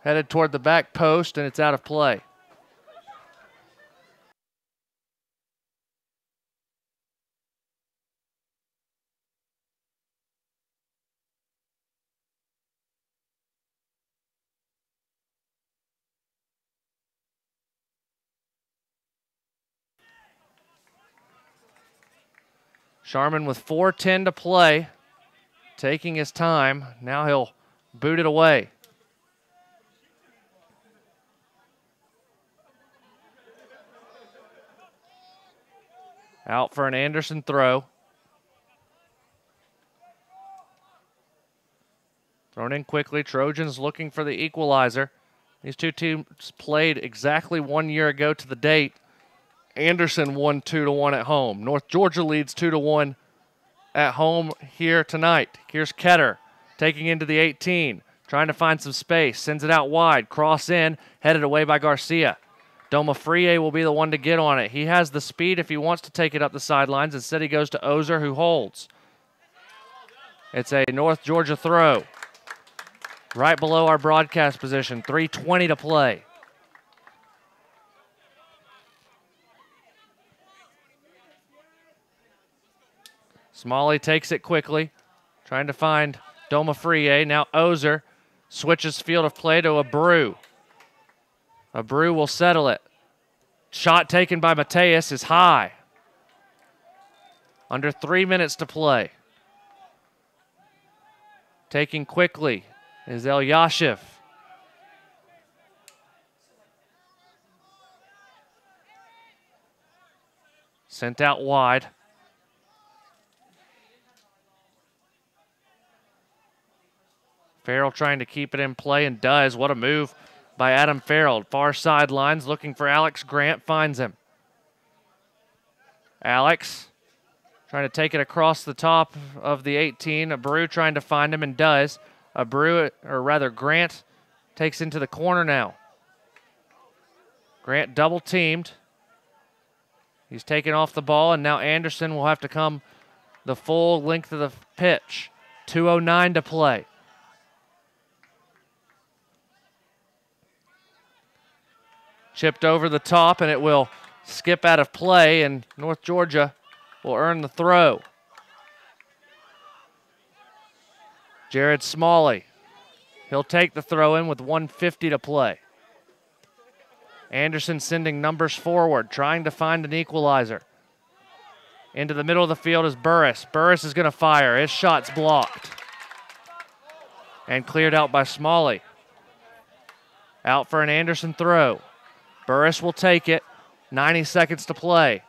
Headed toward the back post, and it's out of play. Sharman with 4:10 to play, taking his time. Now he'll boot it away. Out for an Anderson throw. Thrown in quickly. Trojans looking for the equalizer. These two teams played exactly 1 year ago to the date. Anderson won 2-1 at home. North Georgia leads 2-1 at home here tonight. Here's Ketter taking into the 18, trying to find some space. Sends it out wide. Cross in, headed away by Garcia. Doma Frie will be the one to get on it. He has the speed if he wants to take it up the sidelines. Instead, he goes to Ozer, who holds. It's a North Georgia throw. Right below our broadcast position. 3:20 to play. Smalley takes it quickly, trying to find Doma Frie. Now Ozer switches field of play to Abreu. Abreu will settle it. Shot taken by Mateus is high. Under 3 minutes to play. Taking quickly is Elyashev. Sent out wide. Farrell trying to keep it in play and does. What a move by Adam Farrell. Far sidelines looking for Alex Grant. Finds him. Alex trying to take it across the top of the 18. Abreu trying to find him and does. Grant takes into the corner now. Grant double teamed. He's taken off the ball, and now Anderson will have to come the full length of the pitch. 2:09 to play. Chipped over the top, and it will skip out of play, and North Georgia will earn the throw. Jared Smalley. He'll take the throw in with 1:50 to play. Anderson sending numbers forward, trying to find an equalizer. Into the middle of the field is Burris. Burris is going to fire. His shot's blocked. And cleared out by Smalley. Out for an Anderson throw. Burris will take it. 90 seconds to play.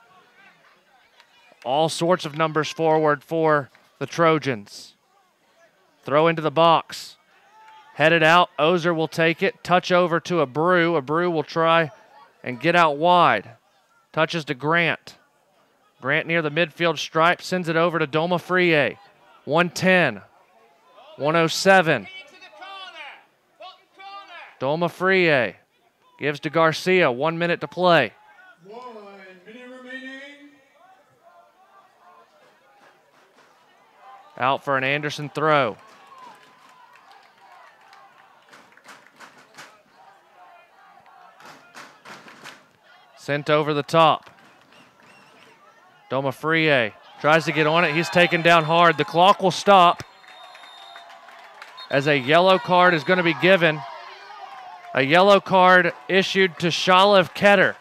All sorts of numbers forward for the Trojans. Throw into the box. Headed out. Ozer will take it. Touch over to Abreu. Abreu will try and get out wide. Touches to Grant. Grant near the midfield stripe. Sends it over to Doma Frie. 1:10. 1:07. Doma Frie gives to Garcia. 1 minute to play. 1 minute remaining. Out for an Anderson throw. Sent over the top. Doma Frie tries to get on it. He's taken down hard. The clock will stop as a yellow card is going to be given. A yellow card issued to Shalev Ketter.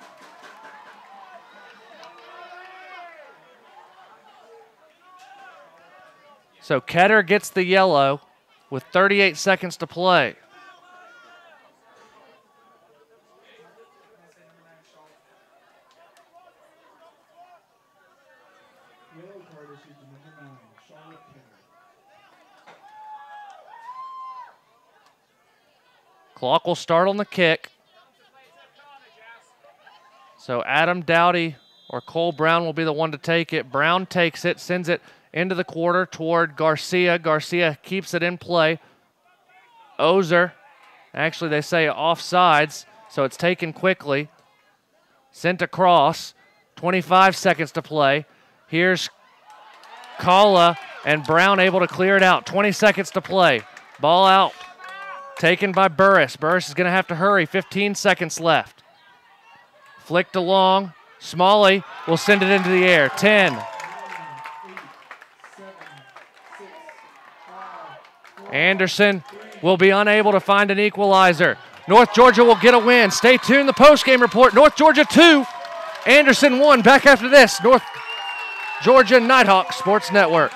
So Ketter gets the yellow with 38 seconds to play. Clock will start on the kick. So Adam Dowdy or Cole Brown will be the one to take it. Brown takes it, sends it into the quarter toward Garcia. Garcia keeps it in play. Ozer, actually they say offsides, so it's taken quickly. Sent across. 25 seconds to play. Here's Kalla, and Brown able to clear it out. 20 seconds to play. Ball out. Taken by Burris. Burris is going to have to hurry. 15 seconds left. Flicked along. Smalley will send it into the air. 10. Anderson will be unable to find an equalizer. North Georgia will get a win. Stay tuned. The postgame report. North Georgia 2, Anderson 1. Back after this. North Georgia Nighthawks Sports Network.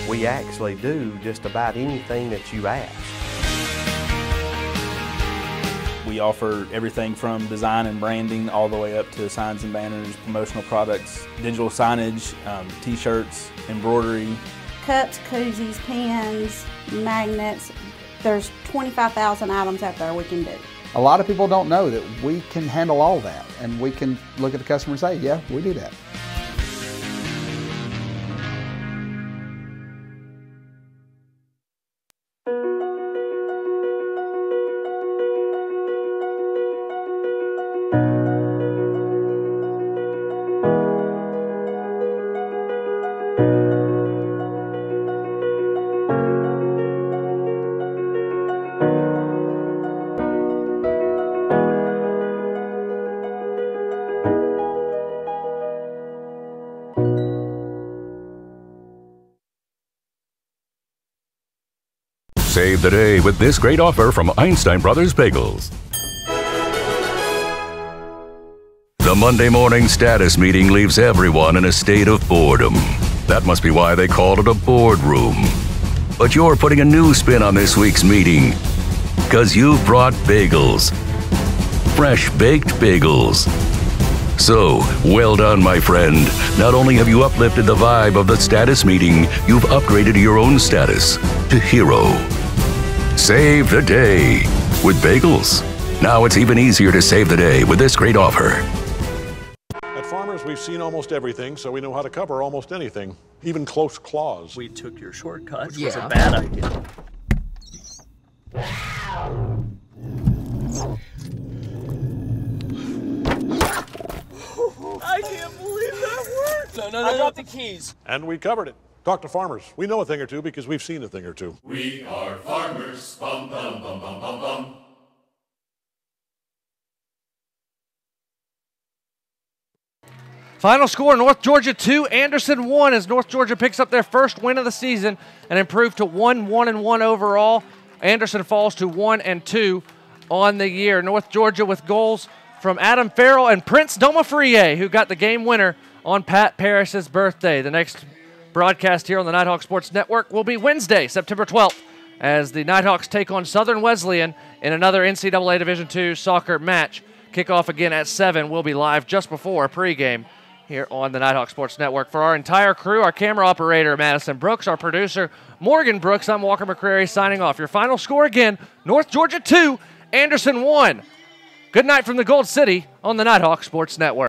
We actually do just about anything that you ask. We offer everything from design and branding all the way up to signs and banners, promotional products, digital signage, t-shirts, embroidery. Cups, koozies, pens, magnets. There's 25,000 items out there we can do. A lot of people don't know that we can handle all that, and we can look at the customer and say, yeah, we do that. Save the day with this great offer from Einstein Brothers Bagels. The Monday morning status meeting leaves everyone in a state of boredom. That must be why they called it a boardroom. But you're putting a new spin on this week's meeting, because you've brought bagels. Fresh baked bagels. So, well done, my friend. Not only have you uplifted the vibe of the status meeting, you've upgraded your own status to hero. Save the day with bagels. Now it's even easier to save the day with this great offer. At Farmers, we've seen almost everything, so we know how to cover almost anything, even close claws. We took your shortcut, which was a bad idea. I can't believe that worked. No, I dropped the keys. And we covered it. Talk to Farmers. We know a thing or two because we've seen a thing or two. We are farmers. Bum, bum, bum, bum, bum, bum. Final score, North Georgia 2, Anderson 1, as North Georgia picks up their first win of the season and improved to 1-1-1 overall. Anderson falls to 1-2 on the year. North Georgia with goals from Adam Farrell and Prince Domafrie, who got the game winner on Pat Parrish's birthday. The next broadcast here on the Nighthawks Sports Network will be Wednesday, September 12th, as the Nighthawks take on Southern Wesleyan in another NCAA Division II soccer match. Kickoff again at 7. We'll be live just before pregame here on the Nighthawks Sports Network. For our entire crew, our camera operator, Madison Brooks, our producer, Morgan Brooks, I'm Walker McCrary signing off. Your final score again, North Georgia 2, Anderson 1. Good night from the Gold City on the Nighthawks Sports Network.